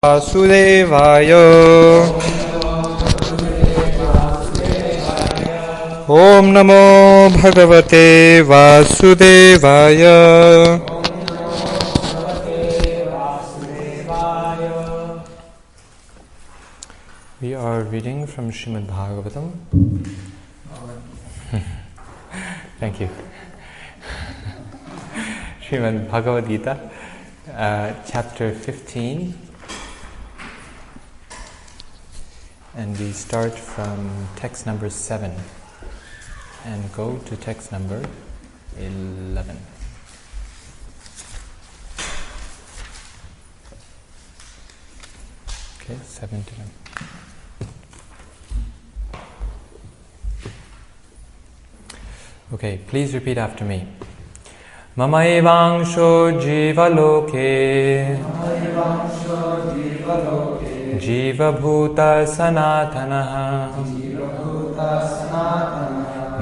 Vasudevaya. Om Namo Bhagavate Vasudevaya. We are reading from Srimad Bhagavatam. Thank you. Srimad Bhagavad-gītā, chapter 15. And we start from text number 7 and go to text number 11. Okay, 7 to 11. Okay, please repeat after me. Mamaivāṁśo jīva-loke jīva-bhūtaḥ sanātanaḥ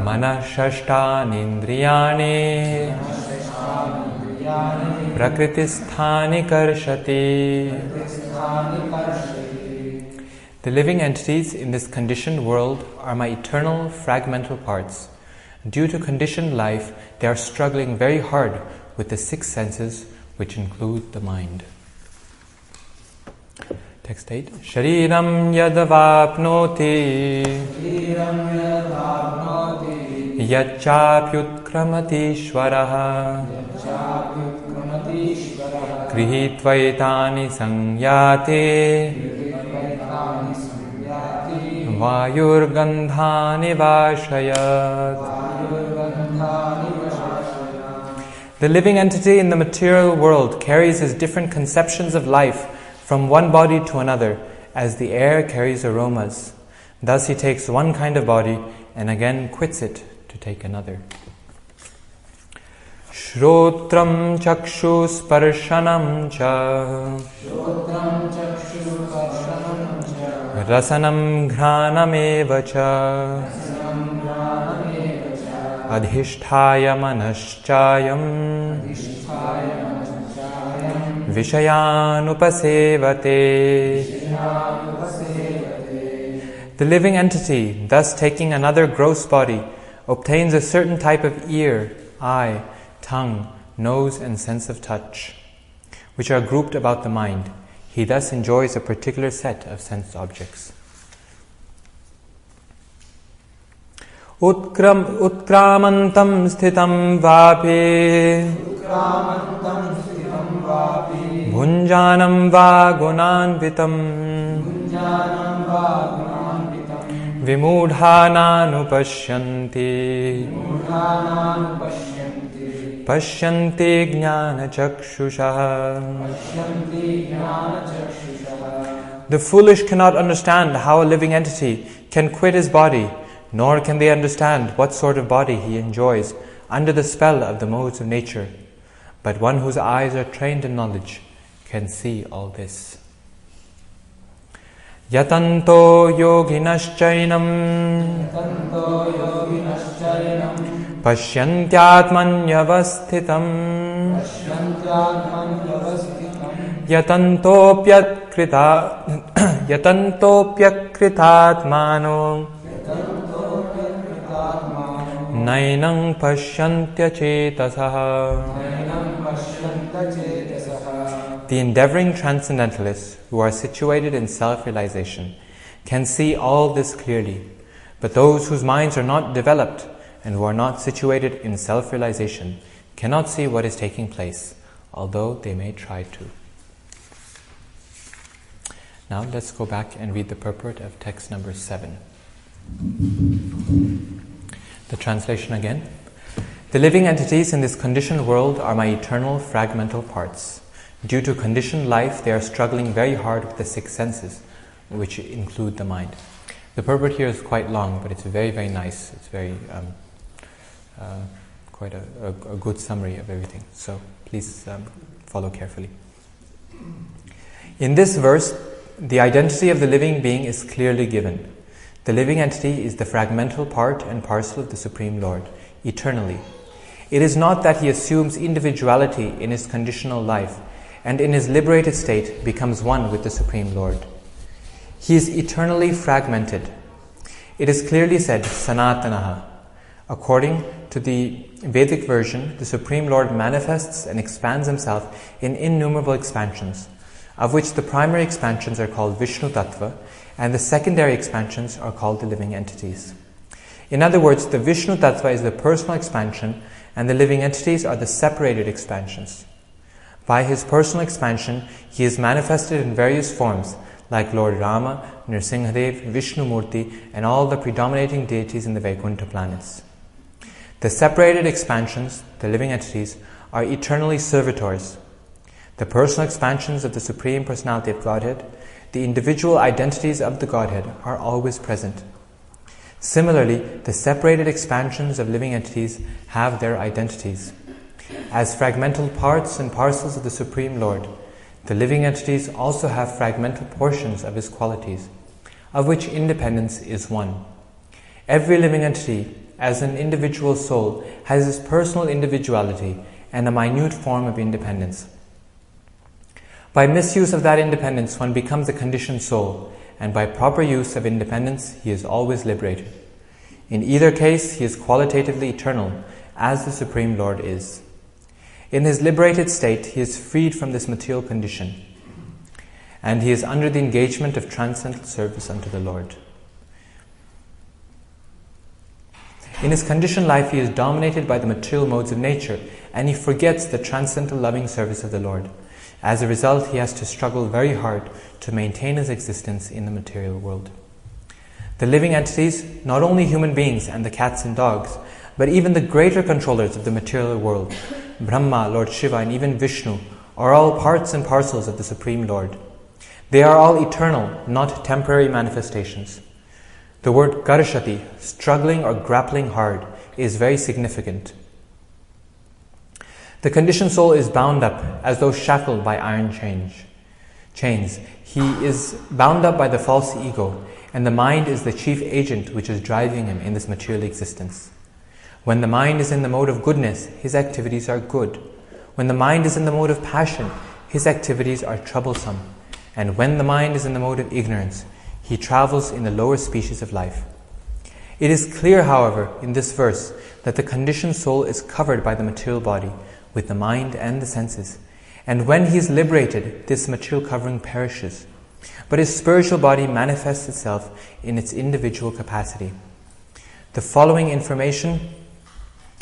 manaḥ-ṣaṣṭhānīndriyāṇi prakṛti-sthāni karṣati. The living entities in this conditioned world are my eternal fragmental parts. Due to conditioned life, they are struggling very hard with the 6 senses, which include the mind. Text 8. Śarīraṁ avāpnoti cāpy utkrāmatīśvaraḥ gṛhītvaitāni saṁyāti vāyur gandhān ivāśayāt. The living entity in the material world carries his different conceptions of life from one body to another, as the air carries aromas. Thus he takes one kind of body and again quits it to take another. Śrotram chakshu sparshanam cha rasanam ghranam eva cha adhishthāya manaḥ-ṣaṣṭhānīndriyāṇi vāyur The living entity, thus taking another gross body, obtains a certain type of ear, eye, tongue, nose, and sense of touch, which are grouped about the mind. He thus enjoys a particular set of sense objects. Utkrāmantam sthitam vāpi bhunjanam vā gunānvitam vimūಢānānupashyanti pashyanti jnāna-chakṣuṣah. The foolish cannot understand how a living entity can quit his body, nor can they understand what sort of body he enjoys under the spell of the modes of nature. But one whose eyes are trained in knowledge can see all this. Yatanto yoginaschainam pasyantyaatmanyavasthitam yatantopyakritātmano nainam pasyantyacetasah. The endeavoring transcendentalists, who are situated in self-realization, can see all this clearly, but those whose minds are not developed and who are not situated in self-realization cannot see what is taking place, although they may try to. Now let's go back and read the purport of text number 7. The translation again. The living entities in this conditioned world are my eternal fragmental parts. Due to conditioned life, they are struggling very hard with the 6 senses, which include the mind. The purport here is quite long, but it's very, very nice. It's very quite a good summary of everything. So please follow carefully. In this verse, the identity of the living being is clearly given. The living entity is the fragmental part and parcel of the Supreme Lord, eternally. It is not that he assumes individuality in his conditional life and in his liberated state becomes one with the Supreme Lord. He is eternally fragmented. It is clearly said, sanātanaḥ. According to the Vedic version, the Supreme Lord manifests and expands himself in innumerable expansions, of which the primary expansions are called Vishnu Tattva, and the secondary expansions are called the living entities. In other words, the Vishnu Tattva is the personal expansion, and the living entities are the separated expansions. By his personal expansion, he is manifested in various forms, like Lord Rama, Nrsimhadev, Vishnu Murti, and all the predominating deities in the Vaikuntha planets. The separated expansions, the living entities, are eternally servitors. The personal expansions of the Supreme Personality of Godhead, the individual identities of the Godhead, are always present. Similarly, the separated expansions of living entities have their identities. As fragmental parts and parcels of the Supreme Lord, the living entities also have fragmental portions of his qualities, of which independence is one. Every living entity, as an individual soul, has his personal individuality and a minute form of independence. By misuse of that independence, one becomes a conditioned soul, and by proper use of independence, he is always liberated. In either case, he is qualitatively eternal, as the Supreme Lord is. In his liberated state, he is freed from this material condition, and he is under the engagement of transcendental service unto the Lord. In his conditioned life, he is dominated by the material modes of nature, and he forgets the transcendental loving service of the Lord. As a result, he has to struggle very hard to maintain his existence in the material world. The living entities, not only human beings and the cats and dogs, but even the greater controllers of the material world, Brahma, Lord Shiva, and even Vishnu, are all parts and parcels of the Supreme Lord. They are all eternal, not temporary manifestations. The word karṣati, struggling or grappling hard, is very significant. The conditioned soul is bound up as though shackled by iron chains. He is bound up by the false ego, and the mind is the chief agent which is driving him in this material existence. When the mind is in the mode of goodness, his activities are good. When the mind is in the mode of passion, his activities are troublesome. And when the mind is in the mode of ignorance, he travels in the lower species of life. It is clear, however, in this verse that the conditioned soul is covered by the material body, with the mind and the senses. And when he is liberated, this material covering perishes. But his spiritual body manifests itself in its individual capacity. The following information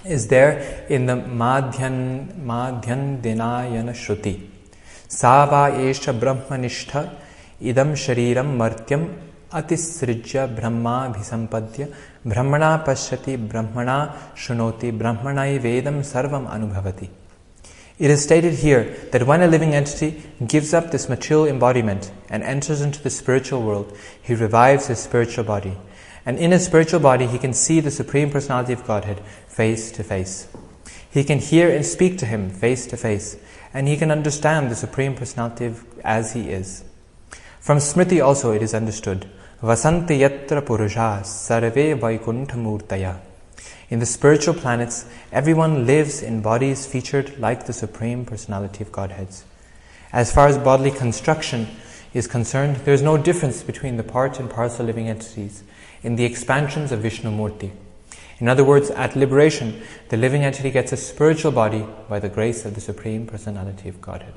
is there in the Madhyan Dinayana Shruti. Sava esha brahmanishtha idam śarīraṁ martyam atisrijya brahma bhisampadya brahmana pashyati brahmana shunoti brahmanai vedam sarvam anubhavati. It is stated here that when a living entity gives up this material embodiment and enters into the spiritual world, he revives his spiritual body. And in his spiritual body, he can see the Supreme Personality of Godhead face to face. He can hear and speak to him face to face, and he can understand the Supreme Personality as he is. From Smriti also it is understood, Vasanti yatra purusha sarve vaikuntha murtaya. In the spiritual planets, everyone lives in bodies featured like the Supreme Personality of Godheads. As far as bodily construction is concerned, there is no difference between the part and parcel living entities in the expansions of Vishnu Murti. In other words, at liberation, the living entity gets a spiritual body by the grace of the Supreme Personality of Godhead.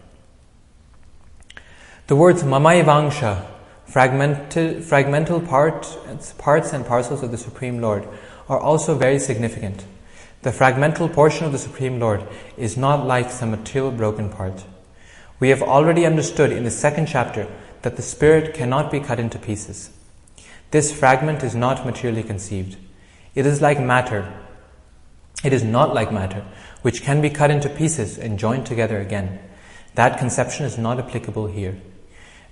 The words mamaivāṁśo, fragmental parts and parcels of the Supreme Lord, are also very significant. The fragmental portion of the Supreme Lord is not like some material broken part. We have already understood in the second chapter that the spirit cannot be cut into pieces. This fragment is not materially conceived. It is like matter. It is not like matter, which can be cut into pieces and joined together again. That conception is not applicable here.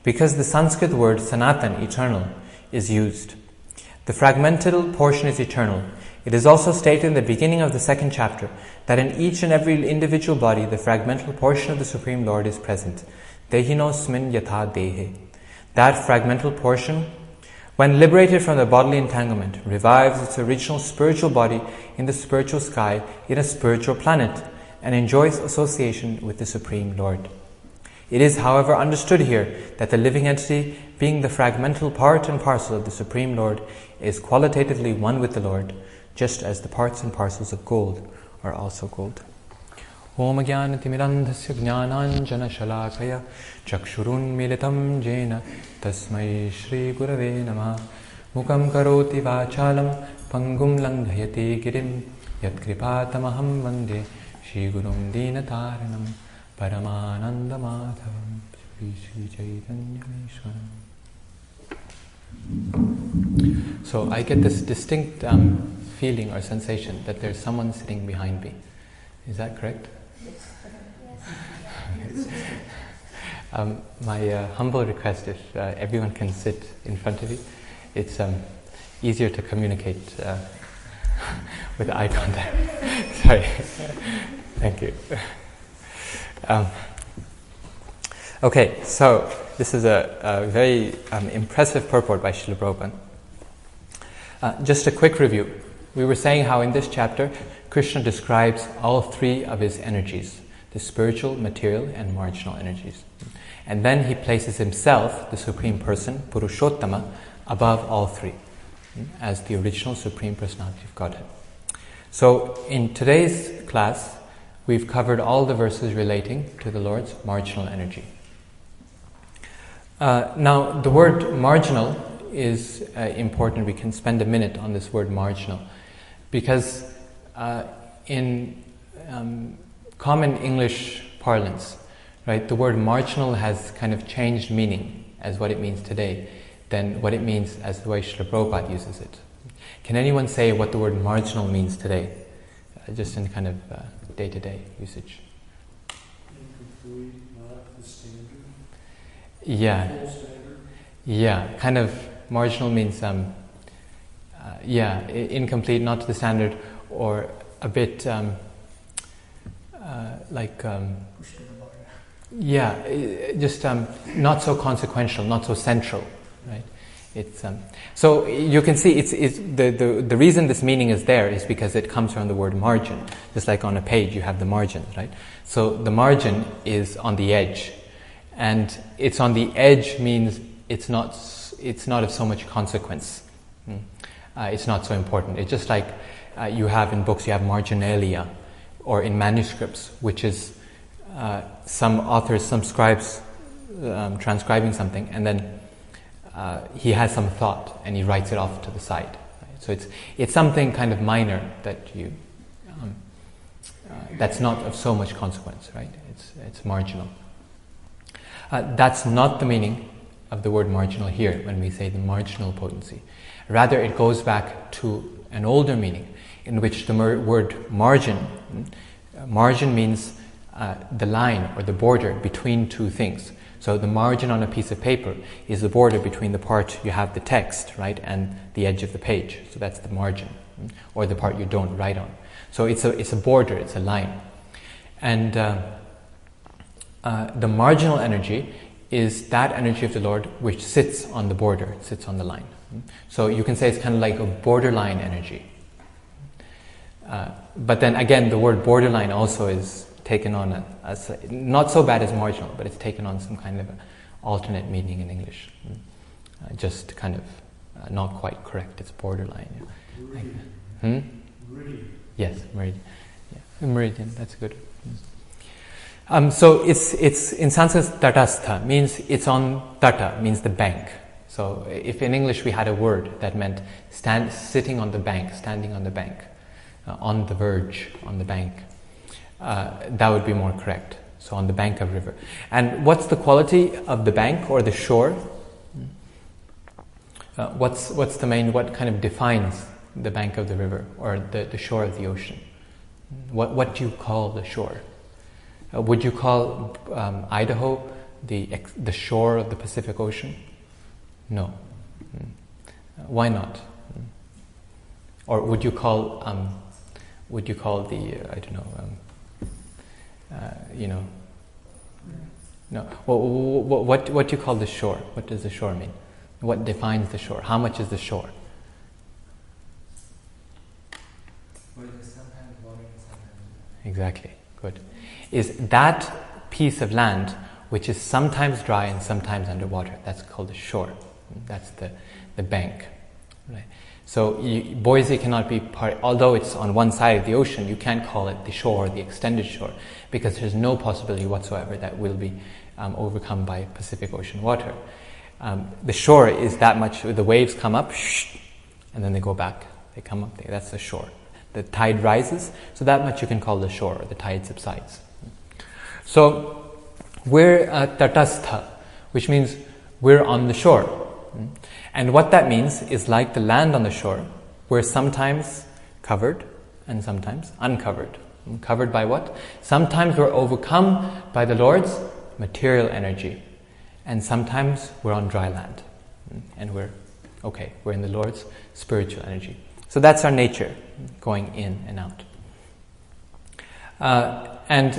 Because the Sanskrit word sanātana, eternal, is used. The fragmental portion is eternal. It is also stated in the beginning of the second chapter that in each and every individual body, the fragmental portion of the Supreme Lord is present. Dehinosmin yatha dehe. That fragmental portion, when liberated from the bodily entanglement, revives its original spiritual body in the spiritual sky in a spiritual planet and enjoys association with the Supreme Lord. It is, however, understood here that the living entity, being the fragmental part and parcel of the Supreme Lord, is qualitatively one with the Lord, just as the parts and parcels of gold are also gold. Om Jnana-timirandhasya Jnananjana Shalakaya Chakshurun Militam Jena Tasmai Shri Gurave Namah Mukam Karoti Vachalam Pangum Langhayati Girim Yat Kripatamaham Vande Shri Gurum Dinataranam Paramananda Madhavam Shri Chaitanya Ishwaram. So I get this distinct feeling or sensation that there's someone sitting behind me. Is that correct? Yes. My humble request, if everyone can sit in front of you, it's easier to communicate with eye contact. Sorry. Thank you. Okay, so this is a very impressive purport by Srila Prabhupada. Just a quick review. We were saying how in this chapter, Krishna describes all three of his energies, the spiritual, material, and marginal energies. And then he places himself, the Supreme Person, Purushottama, above all three, as the original Supreme Personality of Godhead. So in today's class, we've covered all the verses relating to the Lord's marginal energy. Now, the word marginal is important. We can spend a minute on this word marginal, because in common English parlance, right, the word marginal has kind of changed meaning as what it means today than what it means as the way Srila Prabhupada uses it. Can anyone say what the word marginal means today, just in kind of day-to-day usage? Incomplete, not the standard. Yeah. Full standard. Yeah, kind of marginal means incomplete, not to the standard, or a bit just not so consequential, not so central, right? It's so you can see it's the reason this meaning is there is because it comes from the word margin. Just like on a page you have the margin, right? So the margin is on the edge, and it's on the edge means it's not of so much consequence. It's not so important. It's just like you have in books, you have marginalia, or in manuscripts, which is some authors, some scribes transcribing something, and then he has some thought and he writes it off to the side. Right? So it's something kind of minor that you that's not of so much consequence, right? It's marginal. That's not the meaning of the word marginal here when we say the marginal potency. Rather, it goes back to an older meaning in which the word margin means the line or the border between two things. So the margin on a piece of paper is the border between the part you have the text, right, and the edge of the page. So that's the margin, or the part you don't write on. So it's a border, it's a line. And the marginal energy is that energy of the Lord which sits on the border, sits on the line. So you can say it's kind of like a borderline energy. But then again, the word borderline also is taken on as not so bad as marginal, but it's taken on some kind of alternate meaning in English. Just kind of not quite correct. It's borderline. Meridian. Meridian. Yes, meridian. Yeah. Meridian. That's good. So it's in Sanskrit tatastha means it's on tata means the bank. So if in English we had a word that meant sitting on the bank, standing on the bank, on the verge, on the bank, that would be more correct. So on the bank of river. And what's the quality of the bank or the shore? What's the main? What kind of defines the bank of the river or the shore of the ocean? What do you call the shore? Would you call Idaho the shore of the Pacific Ocean? No. Why not? Or would you call the I don't know. No. Well, what do you call the shore? What does the shore mean? What defines the shore? How much is the shore? Well, it is sometimes water and sometimes Exactly. Good. Is that piece of land which is sometimes dry and sometimes underwater. That's called the shore. That's the bank. Right? So Boise cannot be part, although it's on one side of the ocean, you can't call it the shore or the extended shore, because there's no possibility whatsoever that will be overcome by Pacific Ocean water. The shore is that much, the waves come up, and then they go back. They come up, that's the shore. The tide rises, so that much you can call the shore, or the tide subsides. So we're tatastha, which means we're on the shore. And what that means is, like the land on the shore, we're sometimes covered and sometimes uncovered. Covered by what? Sometimes we're overcome by the Lord's material energy, and sometimes we're on dry land, and we're in the Lord's spiritual energy. So that's our nature, going in and out. And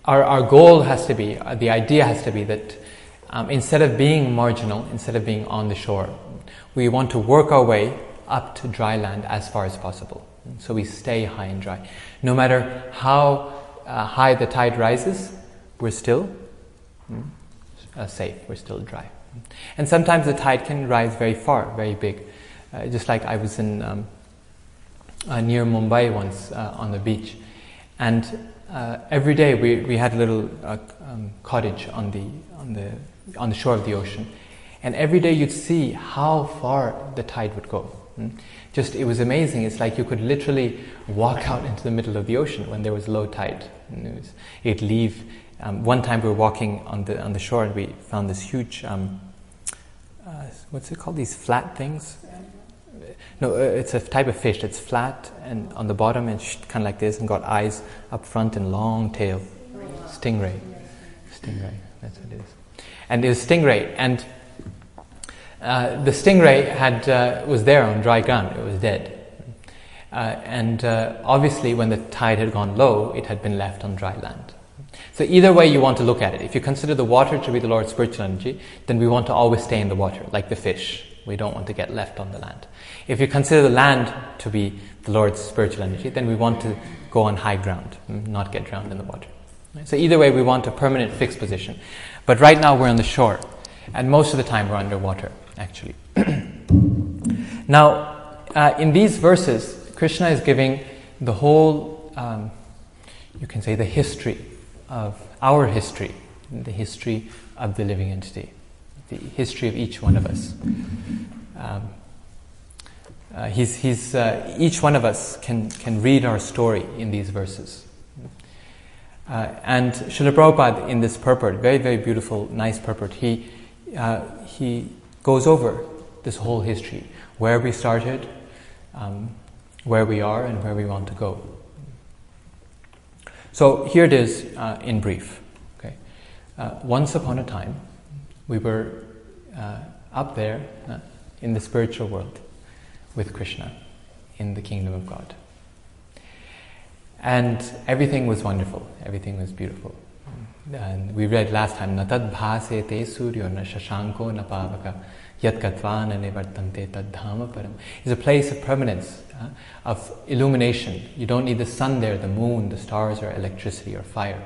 our goal has to be, the idea has to be that instead of being marginal, instead of being on the shore, we want to work our way up to dry land as far as possible. So we stay high and dry. No matter how high the tide rises, we're still safe, we're still dry. And sometimes the tide can rise very far, very big. Just like I was in near Mumbai once on the beach, and every day we had a little cottage on the shore of the ocean, and every day you'd see how far the tide would go. Just, it was amazing. It's like you could literally walk out into the middle of the ocean when there was low tide. It'd leave. One time we were walking on the shore, and we found this huge what's it called? These flat things? No, it's a type of fish that's flat and on the bottom and kind of like this, and got eyes up front and long tail. Stingray. That's what it is. And it was stingray, and the stingray was there on dry ground. It was dead, and obviously when the tide had gone low, it had been left on dry land. So either way you want to look at it, if you consider the water to be the Lord's spiritual energy, then we want to always stay in the water, like the fish. We don't want to get left on the land. If you consider the land to be the Lord's spiritual energy, then we want to go on high ground, not get drowned in the water. So either way, we want a permanent fixed position. But right now we're on the shore, and most of the time we're underwater, actually. Now, in these verses, Krishna is giving the whole, you can say, the history of our history, the history of the living entity, the history of each one of us. Each one of us can read our story in these verses. And Srila Prabhupada, in this purport, very, very beautiful, nice purport, he goes over this whole history, where we started, where we are, and where we want to go. So here it is in brief. Okay, once upon a time, we were up there in the spiritual world with Krishna in the kingdom of God. And everything was wonderful, everything was beautiful. And we read last time, Natad bhāsete suryo na shashanko na pavaka yat gatva na nivartante tad dhama param. It's a place of permanence, of illumination. You don't need the sun there, the moon, the stars, or electricity, or fire.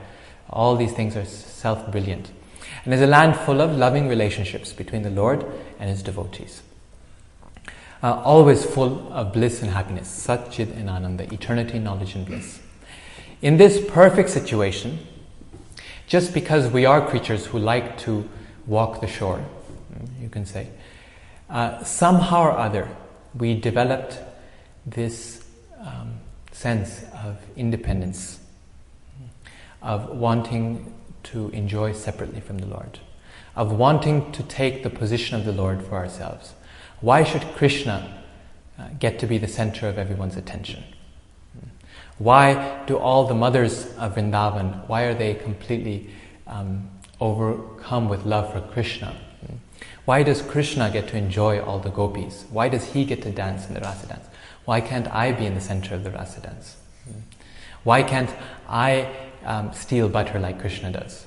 All these things are self-brilliant. And there's a land full of loving relationships between the Lord and His devotees. Always full of bliss and happiness, Sat-chit and Ananda, eternity, knowledge and bliss. In this perfect situation, just because we are creatures who like to walk the shore, you can say, somehow or other we developed this sense of independence, of wanting to enjoy separately from the Lord, of wanting to take the position of the Lord for ourselves. Why should Krishna get to be the center of everyone's attention? Why do all the mothers of Vrindavan, why are they completely overcome with love for Krishna? Why does Krishna get to enjoy all the gopis? Why does he get to dance in the rasa dance? Why can't I be in the center of the rasa dance? Why can't I steal butter like Krishna does?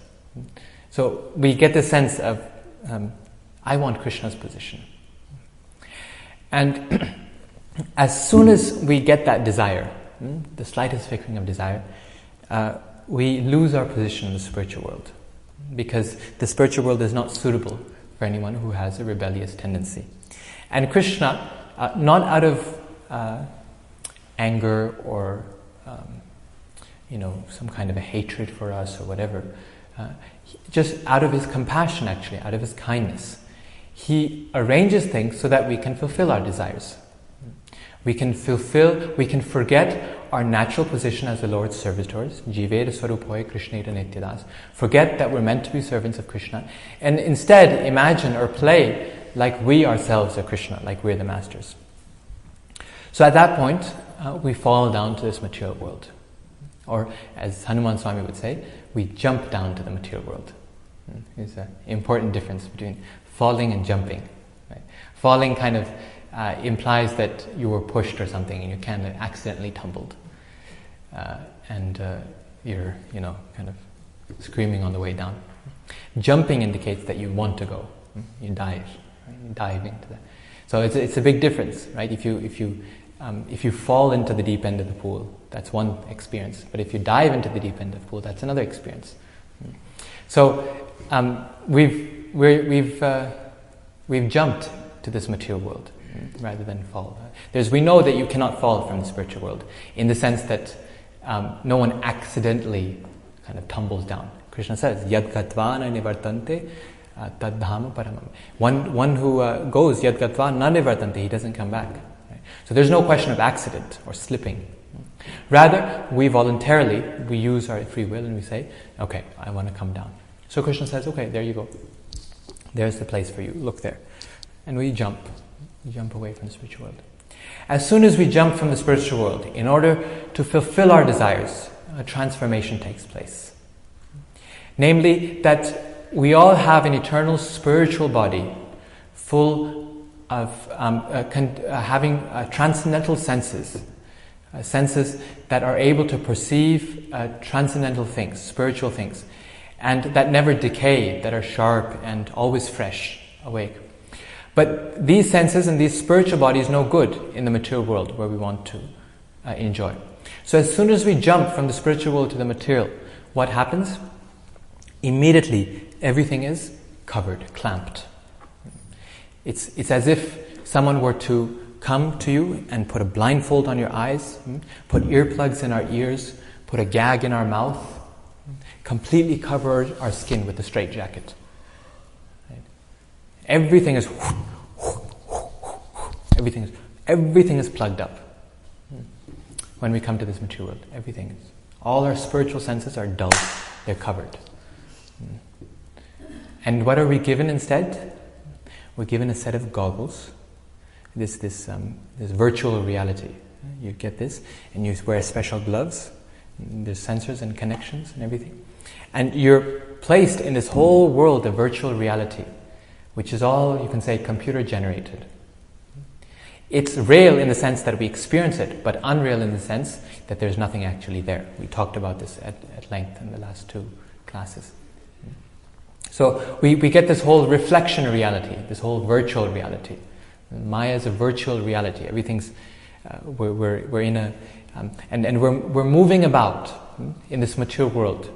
So we get the sense of, I want Krishna's position. And as soon as we get that desire, the slightest flickering of desire, we lose our position in the spiritual world. because the spiritual world is not suitable for anyone who has a rebellious tendency. And Krishna, not out of anger or some kind of a hatred for us or whatever, just out of his compassion, actually, out of his kindness, he arranges things so that we can fulfill our desires. We can forget our natural position as the Lord's servitors, jīveda swarupoye krishneta nityadas, forget that we're meant to be servants of Krishna, and instead imagine or play like we ourselves are Krishna, like we're the masters. So at that point, we fall down to this material world. Or, as Hanuman Swami would say, we jump down to the material world. There's an important difference between falling and jumping. Right? Falling kind of implies that you were pushed or something and you kind of accidentally tumbled. And you're, kind of screaming on the way down. Jumping indicates that you want to go. You dive. Right? You dive into that. So it's a big difference, right? If you fall into the deep end of the pool, that's one experience. But if you dive into the deep end of the pool, that's another experience. So we've jumped to this material world rather than fall. We know that you cannot fall from the spiritual world in the sense that no one accidentally kind of tumbles down. Krishna says, "Yad gatva na nivartante tadhama paramam." One who goes yad gatva na nivartante, he doesn't come back. Right? So there's no question of accident or slipping. Rather, we use our free will and we say, "Okay, I want to come down." So Krishna says, "Okay, there you go. There's the place for you. Look there." And we jump away from the spiritual world. As soon as we jump from the spiritual world, in order to fulfill our desires, a transformation takes place. Namely, that we all have an eternal spiritual body full of having transcendental senses, senses that are able to perceive transcendental things, spiritual things, and that never decay, that are sharp and always fresh, awake. But these senses and these spiritual bodies no good in the material world where we want to enjoy. So as soon as we jump from the spiritual world to the material, what happens? Immediately everything is covered, clamped. It's as if someone were to come to you and put a blindfold on your eyes, put earplugs in our ears, put a gag in our mouth, completely cover our skin with a straitjacket. Right? Everything is plugged up. When we come to this material world, all our spiritual senses are dull, they're covered. And what are we given instead? We're given a set of goggles, this virtual reality. You get this, and you wear special gloves. There's sensors and connections and everything. And you're placed in this whole world of virtual reality, which is all, you can say, computer generated. It's real in the sense that we experience it, but unreal in the sense that there's nothing actually there. We talked about this at length in the last 2 classes. So we get this whole reflection reality, this whole virtual reality. Maya is a virtual reality. Everything's we're in a and we're moving about in this material world,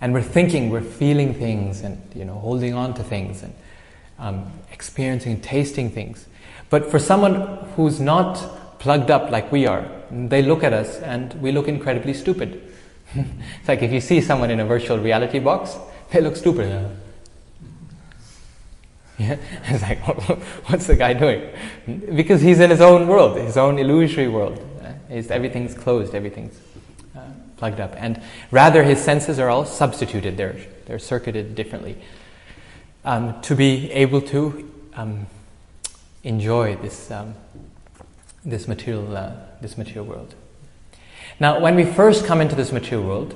and we're thinking, we're feeling things, and holding on to things, and experiencing, tasting things. But for someone who's not plugged up like we are, they look at us and we look incredibly stupid. It's like if you see someone in a virtual reality box, they look stupid. Yeah? It's like, what's the guy doing? Because he's in his own world, his own illusory world. Everything's closed, everything's plugged up. And rather his senses are all substituted, they're circuited differently to be able to enjoy this material world. Now, when we first come into this material world,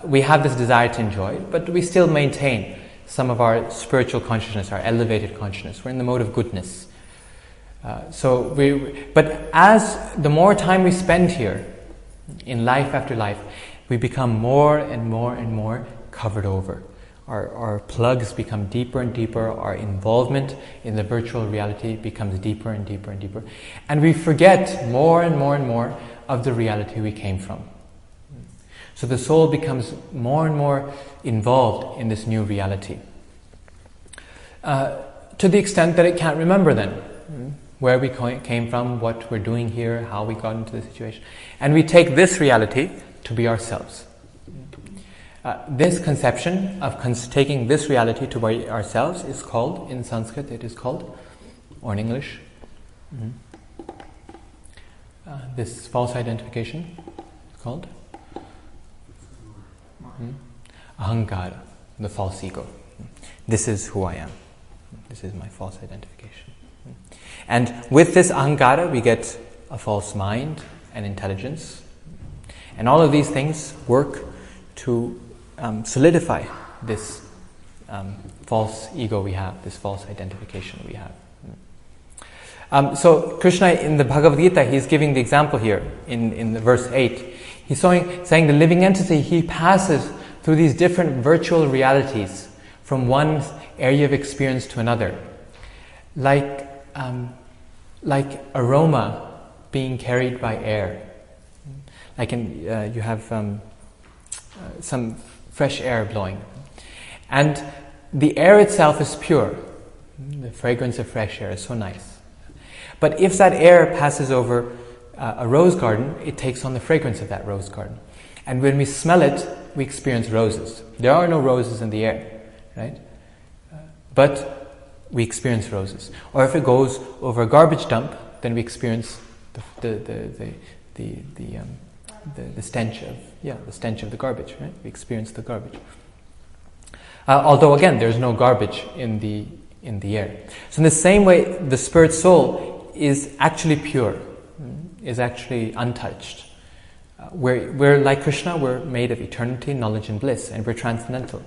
we have this desire to enjoy, but we still maintain some of our spiritual consciousness, our elevated consciousness. We're in the mode of goodness. But as the more time we spend here, in life after life, we become more and more and more covered over. Our plugs become deeper and deeper. Our involvement in the virtual reality becomes deeper and deeper and deeper. And we forget more and more and more of the reality we came from. So the soul becomes more and more involved in this new reality. To the extent that it can't remember then where we came from, what we're doing here, how we got into the situation. And we take this reality to be ourselves. This conception of taking this reality to be ourselves is called, in Sanskrit, it is called, or in English, this false identification is called ahankara, the false ego. This is who I am. This is my false identification. And with this ahankara, we get a false mind and intelligence. And all of these things work to solidify this false ego we have, this false identification we have. So Krishna in the Bhagavad-gītā, he's giving the example here in the verse 8. He's saying the living entity, he passes through these different virtual realities from one area of experience to another. Like aroma being carried by air. Like you have some fresh air blowing. And the air itself is pure. The fragrance of fresh air is so nice. But if that air passes over a rose garden, it takes on the fragrance of that rose garden. And when we smell it, we experience roses. There are no roses in the air, right? But we experience roses. Or if it goes over a garbage dump, then we experience the stench of the garbage, right? We experience the garbage. Although again, there's no garbage in the air. So in the same way, the spirit soul is actually pure, is actually untouched. We're like Krishna, we're made of eternity, knowledge and bliss, and we're transcendental.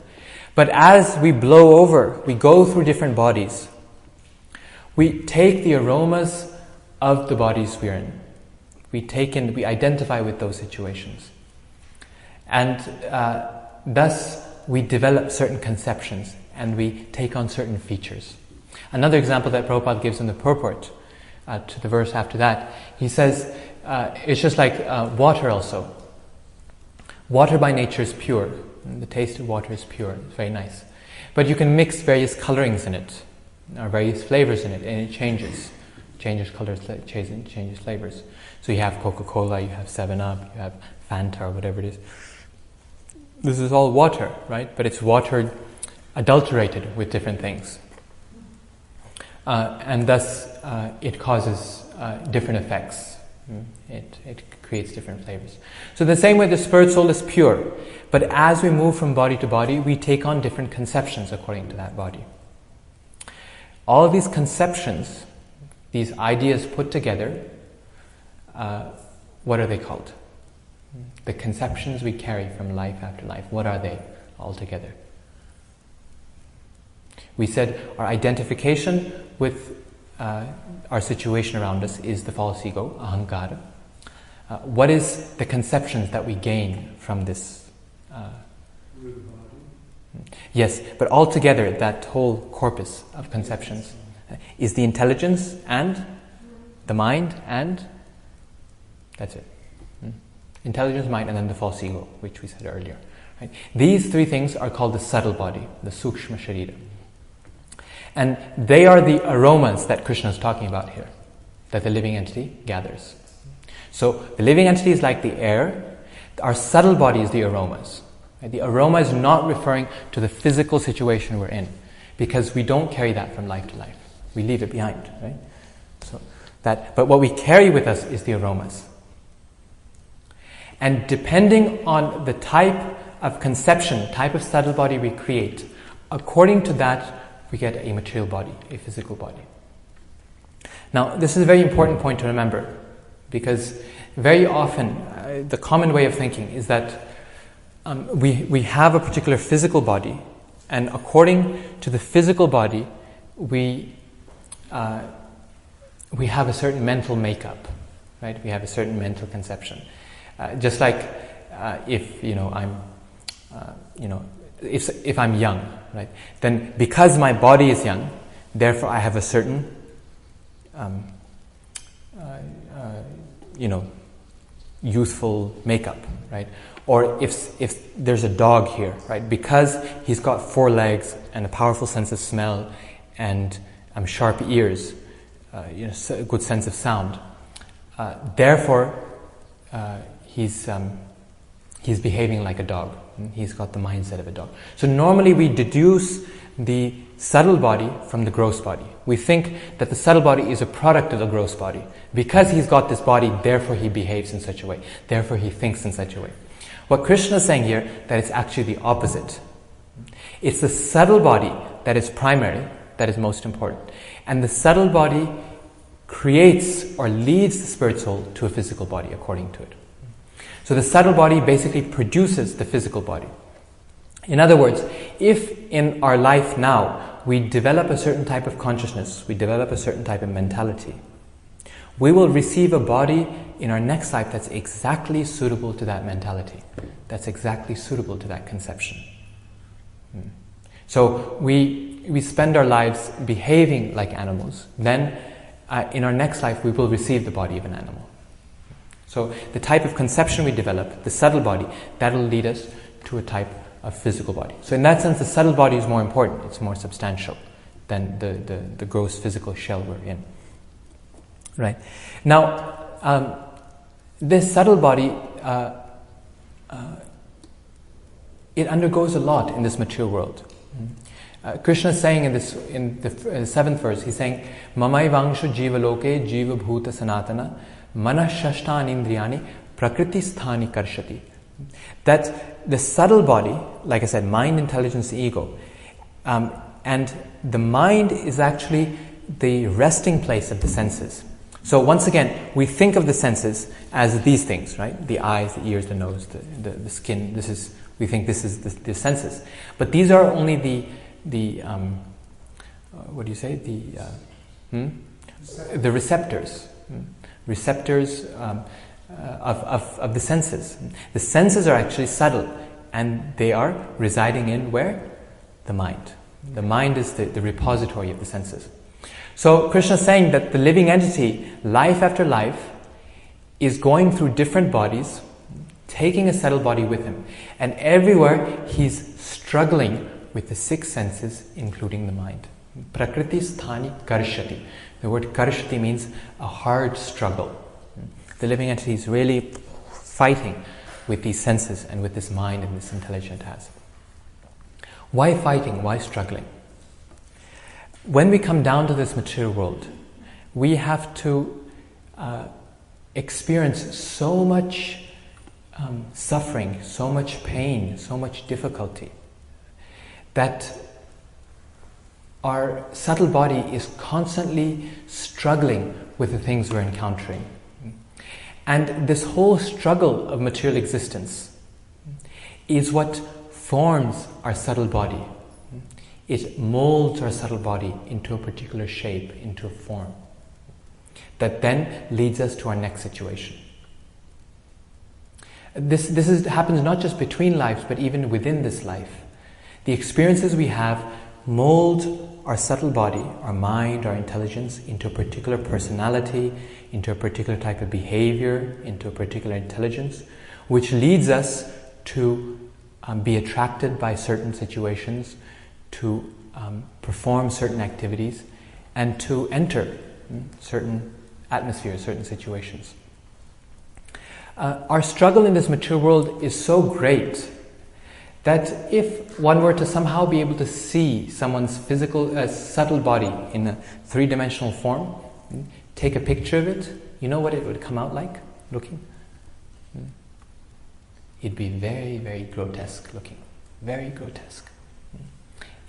But as we blow over, we go through different bodies, we take the aromas of the bodies we're in. We identify with those situations. And thus we develop certain conceptions and we take on certain features. Another example that Prabhupada gives in the purport to the verse after that, he says, it's just like water also. Water by nature is pure. The taste of water is pure. It's very nice. But you can mix various colorings in it, or various flavors in it, and it changes. Changes colors, changes flavors. So you have Coca-Cola, you have 7-Up, you have Fanta, or whatever it is. This is all water, right? But it's water adulterated with different things. And thus it causes different effects. It creates different flavors. So the same way the spirit soul is pure, but as we move from body to body, we take on different conceptions according to that body. All of these conceptions, these ideas put together, what are they called? The conceptions we carry from life after life, what are they altogether? We said our identification with our situation around us is the false ego, ahankara. What is the conceptions that we gain from this? Yes, but altogether, that whole corpus of conceptions is the intelligence and the mind and that's it. Intelligence, mind, and then the false ego, which we said earlier. Right? These three things are called the subtle body, the sukshma sharīra. And they are the aromas that Krishna is talking about here, that the living entity gathers. So the living entity is like the air. Our subtle body is the aromas. Right? The aroma is not referring to the physical situation we're in, because we don't carry that from life to life. We leave it behind, right? But what we carry with us is the aromas. And depending on the type of conception, type of subtle body we create, according to that, we get a material body, a physical body. Now, this is a very important point to remember, because very often the common way of thinking is that we have a particular physical body, and according to the physical body, we have a certain mental makeup, right? We have a certain mental conception. Just like if I'm young, right? Then because my body is young, therefore I have a certain youthful makeup, right? Or if there's a dog here, right? Because he's got 4 legs and a powerful sense of smell and sharp ears, a good sense of sound. Therefore, he's behaving like a dog. He's got the mindset of a dog. So normally we deduce the subtle body from the gross body. We think that the subtle body is a product of the gross body. Because he's got this body, therefore he behaves in such a way. Therefore he thinks in such a way. What Krishna is saying here, that it's actually the opposite. It's the subtle body that is primary, that is most important. And the subtle body creates or leads the spirit soul to a physical body according to it. So the subtle body basically produces the physical body. In other words, if in our life now we develop a certain type of consciousness, we develop a certain type of mentality, we will receive a body in our next life that's exactly suitable to that mentality, that's exactly suitable to that conception. So we spend our lives behaving like animals, then in our next life we will receive the body of an animal. So the type of conception we develop, the subtle body, that will lead us to a type of physical body. So in that sense, the subtle body is more important, it's more substantial than the gross physical shell we're in. Right? Now, this subtle body, it undergoes a lot in this material world. Krishna is saying in the 7th verse, he's saying, mamaivāṁśo jīva-loke jīva-bhūtaḥ sanātanaḥ manaḥ-ṣaṣṭhānīndriyāṇi prakṛti-sthāni karṣati. That the subtle body, like I said, mind, intelligence, ego, and the mind is actually the resting place of the senses. So once again, we think of the senses as these things, right? The eyes, the ears, the nose, the skin. We think this is the senses. But these are only the what do you say? The receptors. Receptors of the senses. The senses are actually subtle, and they are residing in where? The mind. The mind is the repository of the senses. So Krishna is saying that the living entity, life after life, is going through different bodies, taking a subtle body with him. And everywhere he's struggling with the 6 senses, including the mind. Prakṛti-sthāni karṣati. The word karṣati means a hard struggle. The living entity is really fighting with these senses and with this mind and this intelligence it has. Why fighting? Why struggling? When we come down to this material world, we have to experience so much suffering, so much pain, so much difficulty, that our subtle body is constantly struggling with the things we're encountering. And this whole struggle of material existence is what forms our subtle body. It molds our subtle body into a particular shape, into a form, that then leads us to our next situation. This happens not just between lives, but even within this life. The experiences we have mold our subtle body, our mind, our intelligence, into a particular personality, into a particular type of behavior, into a particular intelligence, which leads us to be attracted by certain situations, to perform certain activities, and to enter certain atmospheres, certain situations. Our struggle in this material world is so great that if one were to somehow be able to see someone's physical, subtle body in a 3-dimensional form, take a picture of it, you know what it would come out like looking? It'd be very, very grotesque looking. Very grotesque.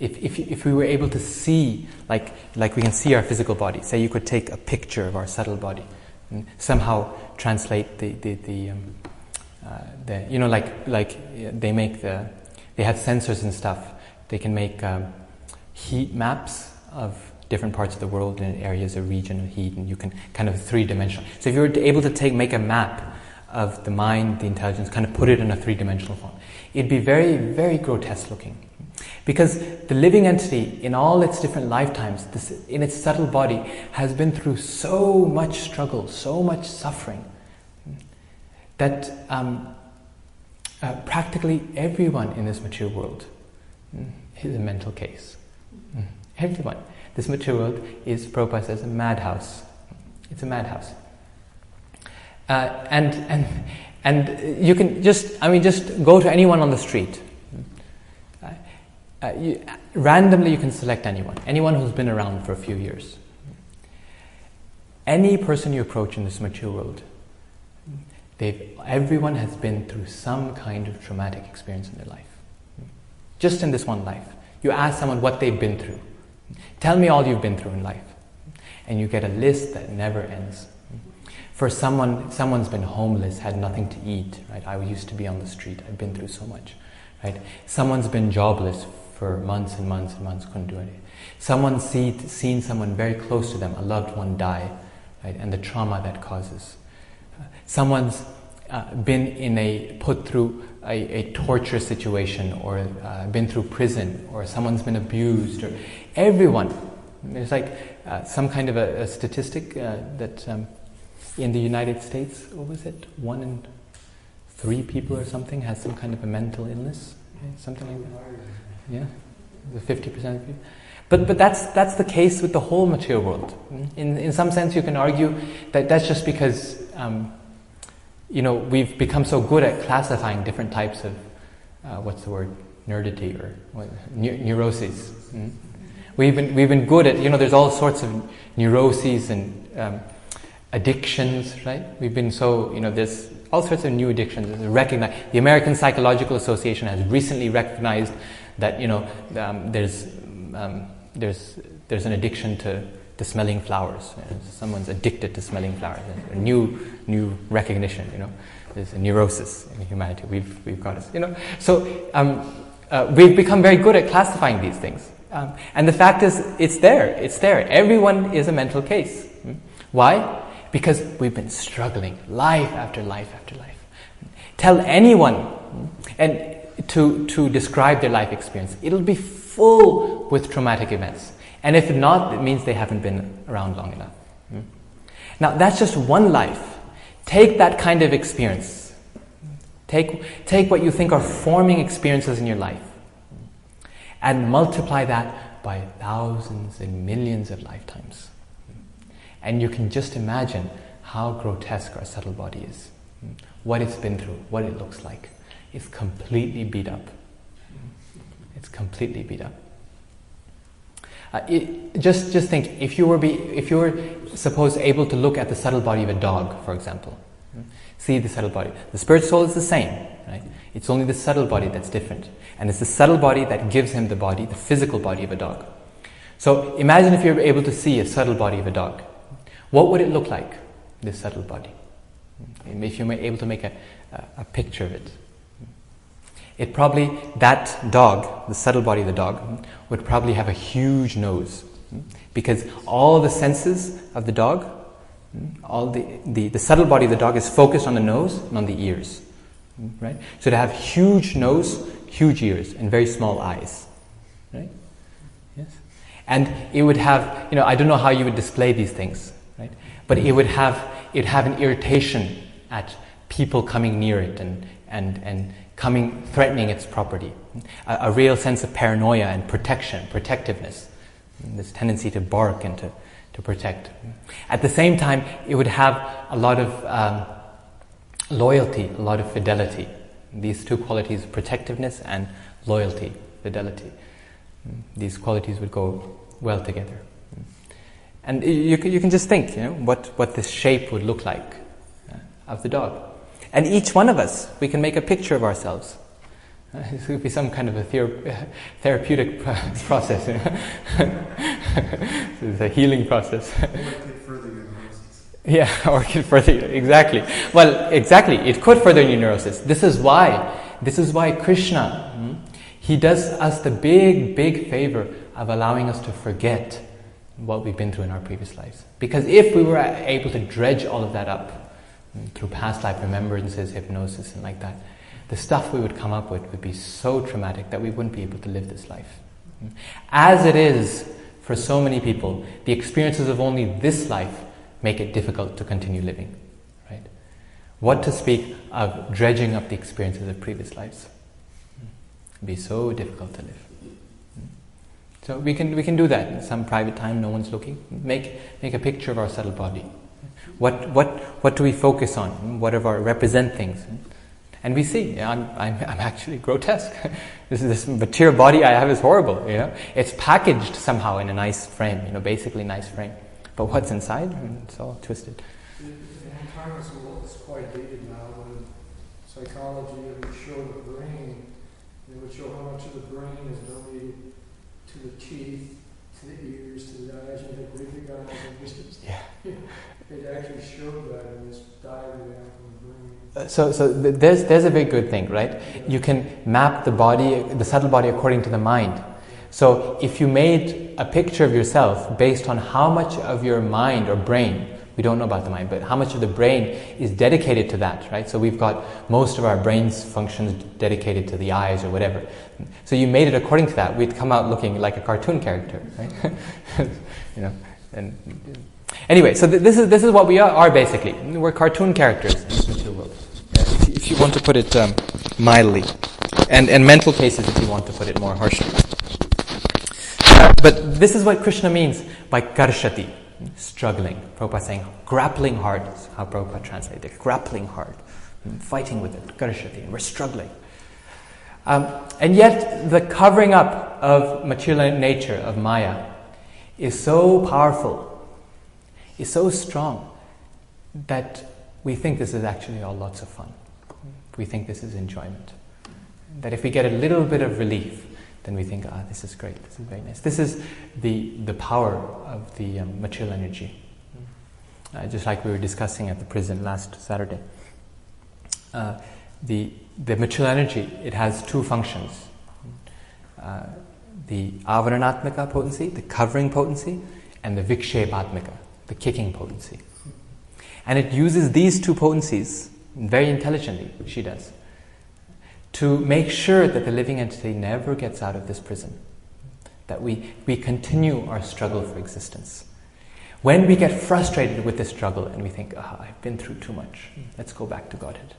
If we were able to see, like we can see our physical body, say you could take a picture of our subtle body and somehow translate they have sensors and stuff. They can make heat maps of different parts of the world in areas of region of heat, and you can kind of 3-dimensional. So if you were able to make a map of the mind, the intelligence, kind of put it in a 3-dimensional form, it'd be very, very grotesque looking. Because the living entity, in all its different lifetimes, in its subtle body, has been through so much struggle, so much suffering, that practically everyone in this material world is a mental case. Everyone. This material world is, Prabhupada says, a madhouse. It's a madhouse. And you can just go to anyone on the street. Randomly you can select anyone who's been around for a few years. Any person you approach in this material world, everyone has been through some kind of traumatic experience in their life. Just in this one life. You ask someone what they've been through. Tell me all you've been through in life. And you get a list that never ends. For someone's been homeless, had nothing to eat, right? I used to be on the street, I've been through so much, right? Someone's been jobless for months and months and months, couldn't do anything. Someone's seen someone very close to them, a loved one, die, right? And the trauma that causes. Someone's been put through a torture situation, or been through prison, or someone's been abused, or everyone. There's like some kind of a statistic that in the United States, what was it? 1 in 3 people or something has some kind of a mental illness, something like that. Yeah, the 50% of people. But that's the case with the whole material world. In some sense, you can argue that that's just because we've become so good at classifying different types of nerdity or neuroses. We've been good at there's all sorts of neuroses and addictions, right? We've been so there's all sorts of new addictions. The American Psychological Association has recently recognized that there's an addiction to smelling flowers. Someone's addicted to smelling flowers. A new recognition. There's a neurosis in humanity. We've got it. So we've become very good at classifying these things. And the fact is, it's there. It's there. Everyone is a mental case. Why? Because we've been struggling life after life after life. Tell anyone and to describe their life experience, it'll be full with traumatic events. And if not, it means they haven't been around long enough. Now, that's just one life. Take that kind of experience. Take what you think are forming experiences in your life and multiply that by thousands and millions of lifetimes. And you can just imagine how grotesque our subtle body is. What it's been through, what it looks like. It's completely beat up. It's completely beat up. Just think, if you were suppose able to look at the subtle body of a dog, for example, see the subtle body. The spirit soul is the same, right? It's only the subtle body that's different, and it's the subtle body that gives him the physical body of a dog. So imagine if you were able to see a subtle body of a dog. What would it look like, this subtle body? If you were able to make a picture of it. That dog, the subtle body of the dog, would probably have a huge nose, because all the senses of the dog, all the subtle body of the dog is focused on the nose and on the ears, right? So to have huge nose, huge ears, and very small eyes, right? Yes. And it would have, I don't know how you would display these things, right? But it'd have an irritation at people coming near it and threatening its property. A real sense of paranoia and protectiveness. This tendency to bark and to protect. At the same time, it would have a lot of loyalty, a lot of fidelity. These two qualities, protectiveness and loyalty, fidelity. These qualities would go well together. And you can just think, what this shape would look like of the dog. And each one of us, we can make a picture of ourselves. This would be some kind of a therapeutic process. It's a healing process. Or it could further your neurosis. Yeah, or it could further, exactly. Well, exactly, it could further your neurosis. This is why Krishna, he does us the big favor of allowing us to forget what we've been through in our previous lives. Because if we were able to dredge all of that up, through past life remembrances, hypnosis, and like that, the stuff we would come up with would be so traumatic that we wouldn't be able to live this life. As it is, for so many people, the experiences of only this life make it difficult to continue living. Right? What to speak of dredging up the experiences of previous lives? It'd be so difficult to live. So we can do that in some private time. No one's looking. Make a picture of our subtle body. What do we focus on? What are our represent things? And we see, I'm actually grotesque. This material body I have is horrible. It's packaged somehow in a nice frame. Basically nice frame. But what's inside? It's all twisted. The consciousness is quite dated now. When psychology would show the brain, it would show how much of the brain is donated to the teeth, to the ears, to the eyes, and the gṛhītvaitāni. It actually showed that in this diagram from the brain. So there's a very good thing, right? You can map the body, the subtle body, according to the mind. So if you made a picture of yourself based on how much of your mind or brain, we don't know about the mind, but how much of the brain is dedicated to that, right? So we've got most of our brain's functions dedicated to the eyes or whatever. So you made it according to that. We'd come out looking like a cartoon character, right? Anyway, so this is what we are basically. We're cartoon characters in this material world. If you want to put it mildly, and mental cases if you want to put it more harshly. But this is what Krishna means by karṣati, struggling. Prabhupada saying grappling hard is how Prabhupada translated it. Grappling hard, fighting with it, karṣati, and we're struggling. And yet the covering up of material nature, of Maya, is so powerful, is so strong, that we think this is actually all lots of fun. We think this is enjoyment. That if we get a little bit of relief, then we think, this is great, this is very nice. This is the power of the material energy. Just like we were discussing at the prison last Saturday. The material energy, it has two functions. The avaranatmaka potency, the covering potency, and the vikshepatmaka, the kicking potency. And it uses these two potencies very intelligently, she does, to make sure that the living entity never gets out of this prison. That we continue our struggle for existence. When we get frustrated with this struggle and we think, I've been through too much, let's go back to Godhead.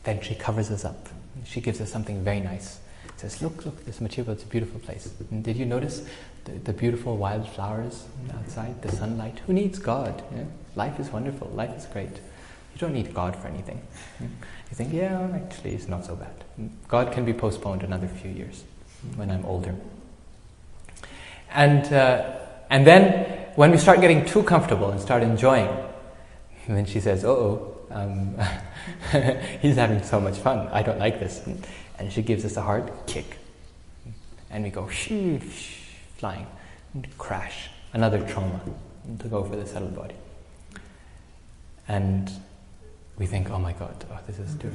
Then she covers us up. She gives us something very nice. Says, look, this material, it's a beautiful place. And did you notice the beautiful wild flowers outside, the sunlight? Who needs God? Life is wonderful, life is great. You don't need God for anything. You think, actually it's not so bad. God can be postponed another few years when I'm older. And then when we start getting too comfortable and start enjoying, and then she says, he's having so much fun, I don't like this. And she gives us a hard kick. And we go flying, and crash, another trauma to go for the subtle body. And we think, oh my God, this is too...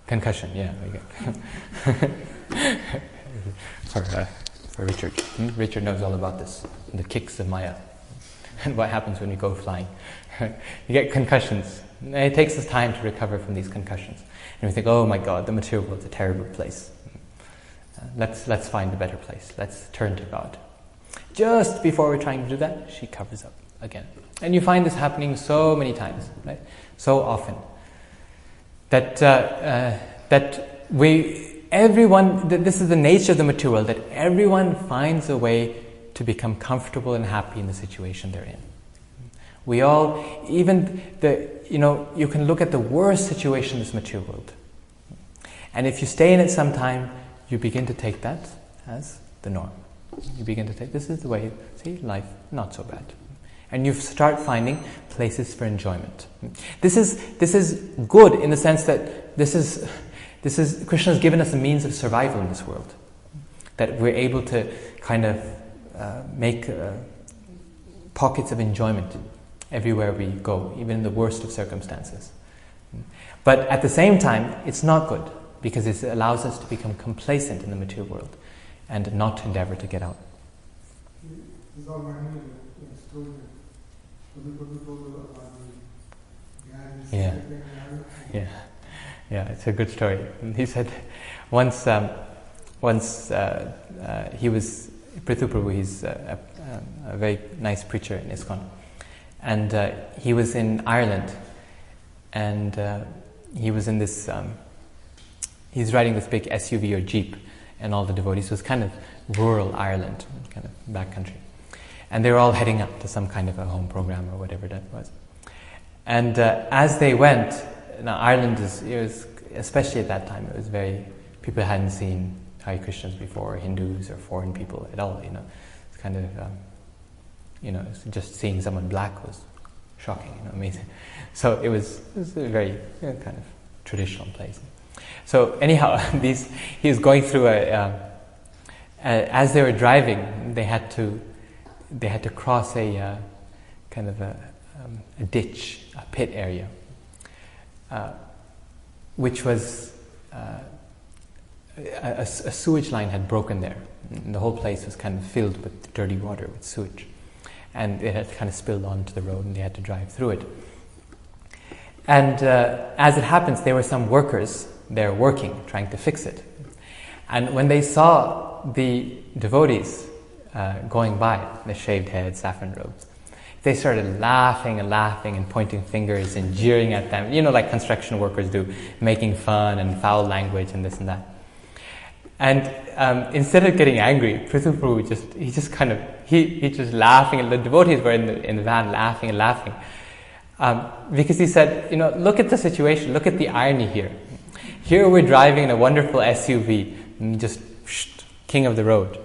Concussion, yeah. For Richard. Richard knows all about this, the kicks of Maya. And what happens when you go flying. You get concussions. It takes us time to recover from these concussions. And we think, oh my God, the material world's a terrible place. Let's find a better place. Let's turn to God. Just before we're trying to do that, she covers up again. And you find this happening so many times, right? So often. That this is the nature of the material world, that everyone finds a way to become comfortable and happy in the situation they're in. We all, you can look at the worst situation in this material world. And if you stay in it some time, you begin to take that as the norm. You begin to take, this is the way, life, not so bad. And you start finding places for enjoyment. This is good in the sense that this is Krishna has given us a means of survival in this world. That we're able to kind of make pockets of enjoyment everywhere we go, even in the worst of circumstances. But at the same time, it's not good, because it allows us to become complacent in the material world and not endeavor to get out. Yeah, it's a good story. He said once he was Prabhu, he's a very nice preacher in ISKCON, and he was in Ireland, and he was in this. He's riding this big SUV or Jeep, and all the devotees. It was kind of rural Ireland, kind of backcountry, and they were all heading up to some kind of a home program or whatever that was. And as they went, now Ireland was, especially at that time, it was very, people hadn't seen Hare Krishnas before, or Hindus or foreign people at all. It's kind of, just seeing someone black was shocking, amazing. So it was a very kind of traditional place. So anyhow, he was going through as they were driving, they had to cross a kind of a ditch, a pit area, which was a sewage line had broken there. And the whole place was kind of filled with dirty water, with sewage. And it had kind of spilled onto the road, and they had to drive through it. And as it happens, there were some workers there working, trying to fix it. And when they saw the devotees going by, the shaved heads, saffron robes, they started laughing and pointing fingers and jeering at them, like construction workers do, making fun and foul language and this and that. And instead of getting angry, Prabhu he just laughing, and the devotees were in the van laughing, because he said, look at the situation, look at the irony here. Here we're driving in a wonderful SUV, just king of the road.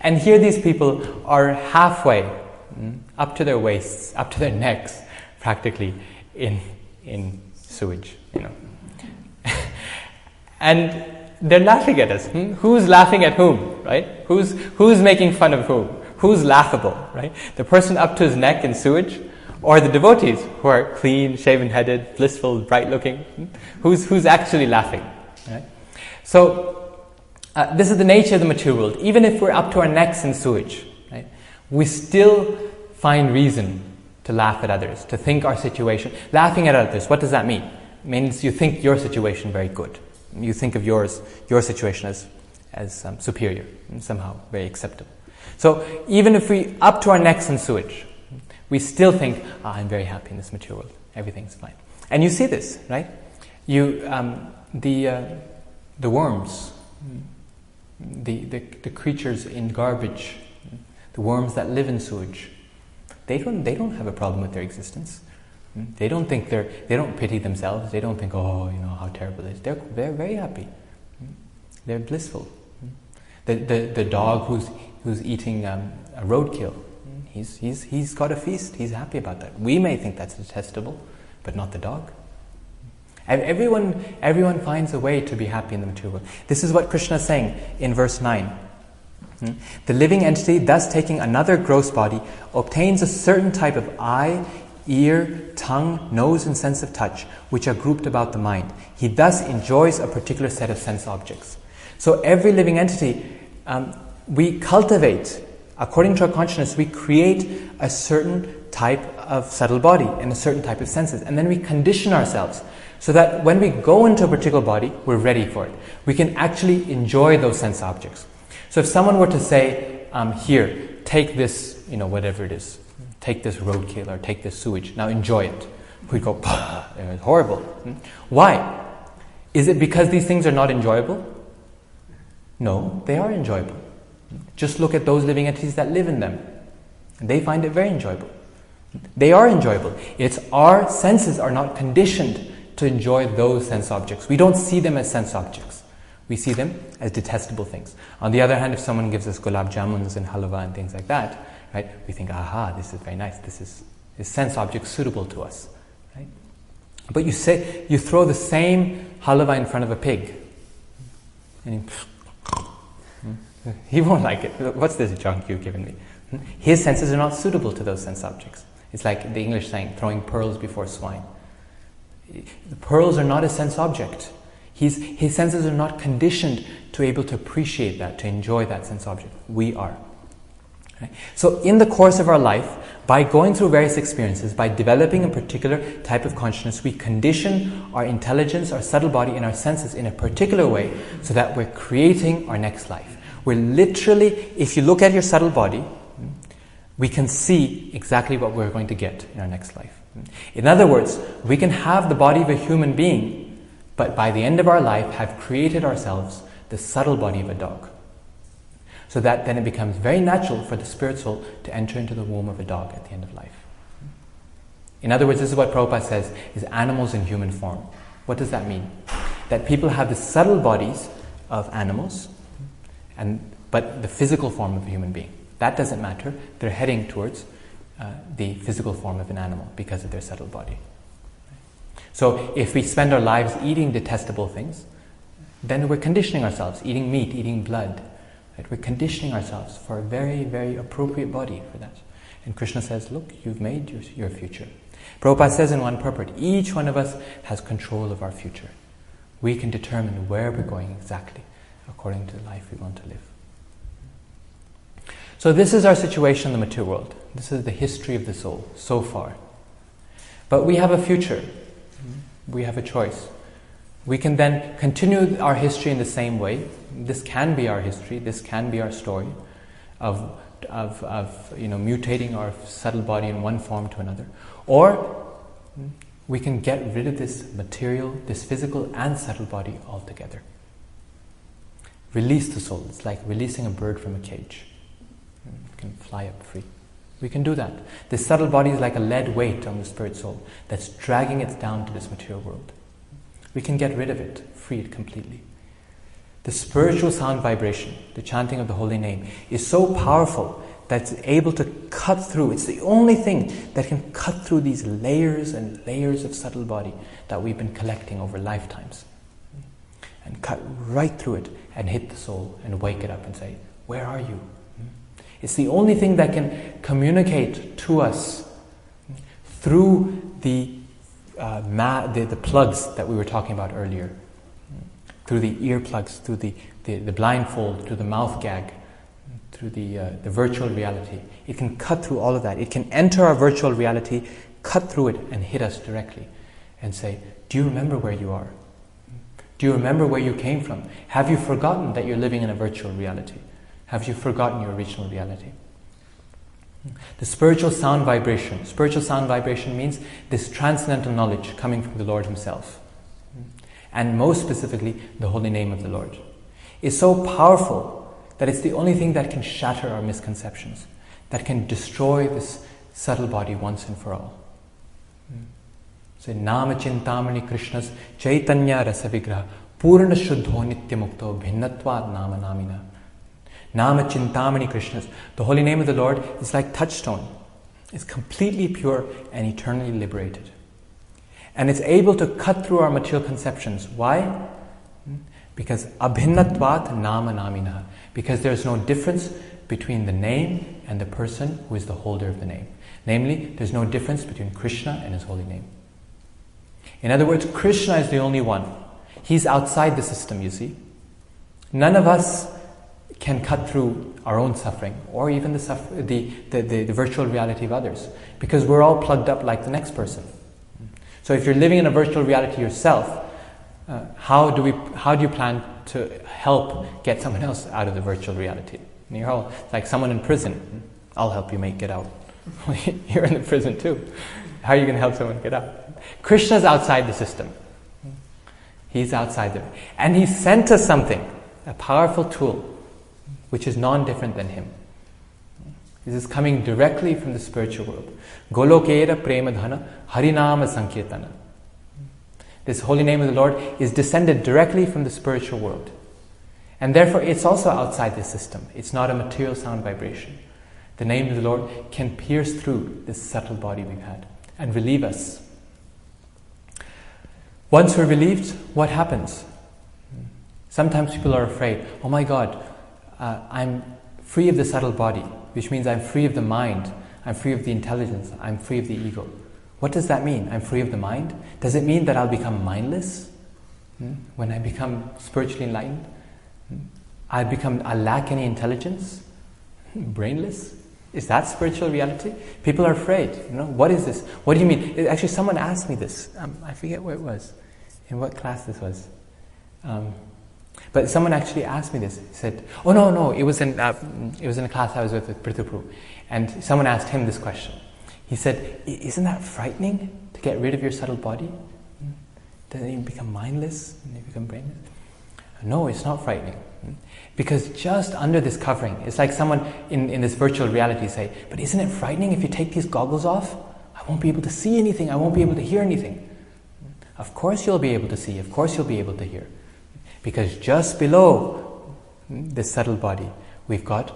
And here these people are halfway, up to their waists, up to their necks, practically, in sewage, And they're laughing at us. Who's laughing at whom, right? Who's making fun of whom? Who's laughable, right? The person up to his neck in sewage, or the devotees who are clean, shaven-headed, blissful, bright-looking? Who's actually laughing, right? So this is the nature of the material world. Even if we're up to our necks in sewage, right, we still find reason to laugh at others, to think our situation. Laughing at others, what does that mean? It means you think your situation very good. You think of your situation as superior, and somehow very acceptable. So even if we up to our necks in sewage, we still think, I'm very happy in this material world. Everything's fine. And you see this, right? The worms, the creatures in garbage, the worms that live in sewage, they don't have a problem with their existence. They don't think they don't pity themselves. They don't think, how terrible it is. They're very happy. They're blissful. The dog who's eating a roadkill, he's got a feast. He's happy about that. We may think that's detestable, but not the dog. Everyone finds a way to be happy in the material world. This is what Krishna is saying in verse 9. The living entity, thus taking another gross body, obtains a certain type of eye, ear, tongue, nose, and sense of touch, which are grouped about the mind. He thus enjoys a particular set of sense objects. So every living entity, we cultivate, according to our consciousness, we create a certain type of subtle body and a certain type of senses. And then we condition ourselves so that when we go into a particular body, we're ready for it. We can actually enjoy those sense objects. So if someone were to say, here, take this, whatever it is, take this roadkill or take this sewage, now enjoy it. We'd go, it's horrible. Why? Is it because these things are not enjoyable? No, they are enjoyable. Just look at those living entities that live in them. They find it very enjoyable. They are enjoyable. It's our senses are not conditioned to enjoy those sense objects. We don't see them as sense objects. We see them as detestable things. On the other hand, if someone gives us gulab jamuns and halwa and things like that, right, we think, this is very nice. This is sense object suitable to us, right? But you throw the same halwa in front of a pig, and he won't like it. What's this junk you've given me? His senses are not suitable to those sense objects. It's like the English saying, throwing pearls before swine. The pearls are not a sense object. His senses are not conditioned to able to appreciate that, to enjoy that sense object. We are. Right? So in the course of our life, by going through various experiences, by developing a particular type of consciousness, we condition our intelligence, our subtle body, and our senses in a particular way so that we're creating our next life. We're literally, if you look at your subtle body, we can see exactly what we're going to get in our next life. In other words, we can have the body of a human being, but by the end of our life have created ourselves the subtle body of a dog. So that then it becomes very natural for the spirit soul to enter into the womb of a dog at the end of life. In other words, this is what Prabhupada says is animals in human form. What does that mean? That people have the subtle bodies of animals, but the physical form of a human being. That doesn't matter. They're heading towards the physical form of an animal because of their subtle body. So if we spend our lives eating detestable things, then we're conditioning ourselves, eating meat, eating blood. Right? We're conditioning ourselves for a very, very appropriate body for that. And Krishna says, look, you've made your future. Prabhupada says in one purport, each one of us has control of our future. We can determine where we're going exactly according to the life we want to live. So this is our situation in the material world. This is the history of the soul so far. But we have a future. We have a choice. We can then continue our history in the same way. This can be our history. This can be our story of mutating our subtle body in one form to another. Or we can get rid of this material, this physical and subtle body altogether. Release the soul. It's like releasing a bird from a cage. It can fly up free. We can do that. This subtle body is like a lead weight on the spirit soul that's dragging it down to this material world. We can get rid of it, free it completely. The spiritual sound vibration, the chanting of the holy name, is so powerful that it's able to cut through. It's the only thing that can cut through these layers and layers of subtle body that we've been collecting over lifetimes. And cut right through it and hit the soul and wake it up and say, where are you? It's the only thing that can communicate to us through the plugs that we were talking about earlier, through the ear plugs, through the blindfold, through the mouth gag, through the virtual reality. It can cut through all of that. It can enter our virtual reality, cut through it, and hit us directly and say, do you remember where you are? Do you remember where you came from? Have you forgotten that you're living in a virtual reality? Have you forgotten your original reality? The spiritual sound vibration. Spiritual sound vibration means this transcendental knowledge coming from the Lord Himself. And most specifically, the holy name of the Lord is so powerful that it's the only thing that can shatter our misconceptions, that can destroy this subtle body once and for all. So, Nama Chintamani Krishna's Chaitanya Rasa Vigraha Purna Shuddho Nitya Mukto Bhinnatvad Nama Namina. Nama Chintamani Krishna's. The holy name of the Lord is like touchstone. It's completely pure and eternally liberated. And it's able to cut through our material conceptions. Why? Because abhinnatvat nama namina. Because there's no difference between the name and the person who is the holder of the name. Namely, there's no difference between Krishna and His holy name. In other words, Krishna is the only one. He's outside the system, you see. None of us can cut through our own suffering or even the virtual reality of others, because we're all plugged up like the next person. So if you're living in a virtual reality yourself, how do you plan to help get someone else out of the virtual reality? And you're all like someone in prison. I'll help you get out. You're in the prison too. How are you going to help someone get out? Krishna's outside the system. He's outside there. And He sent us something, a powerful tool, which is non-different than Him. This is coming directly from the spiritual world. Golokera premadhana harinama sankirtana. This holy name of the Lord is descended directly from the spiritual world. And therefore it's also outside the system. It's not a material sound vibration. The name of the Lord can pierce through this subtle body we've had and relieve us. Once we're relieved, what happens? Sometimes people are afraid, oh my God, I'm free of the subtle body, which means I'm free of the mind, I'm free of the intelligence, I'm free of the ego. What does that mean? I'm free of the mind? Does it mean that I'll become mindless? When I become spiritually enlightened? I lack any intelligence? Brainless? Is that spiritual reality? People are afraid. What is this? What do you mean? Actually, someone asked me this. I forget where it was, in what class this was. But someone actually asked me this. He said, "Oh no, it was in a class I was with Prabhupad, and someone asked him this question. He said, isn't that frightening to get rid of your subtle body? Then you become mindless and you become brainless?" No, it's not frightening. Because just under this covering, it's like someone in this virtual reality say, "But isn't it frightening if you take these goggles off? I won't be able to see anything, I won't be able to hear anything." Of course you'll be able to see, of course you'll be able to hear. Because just below this subtle body, we've got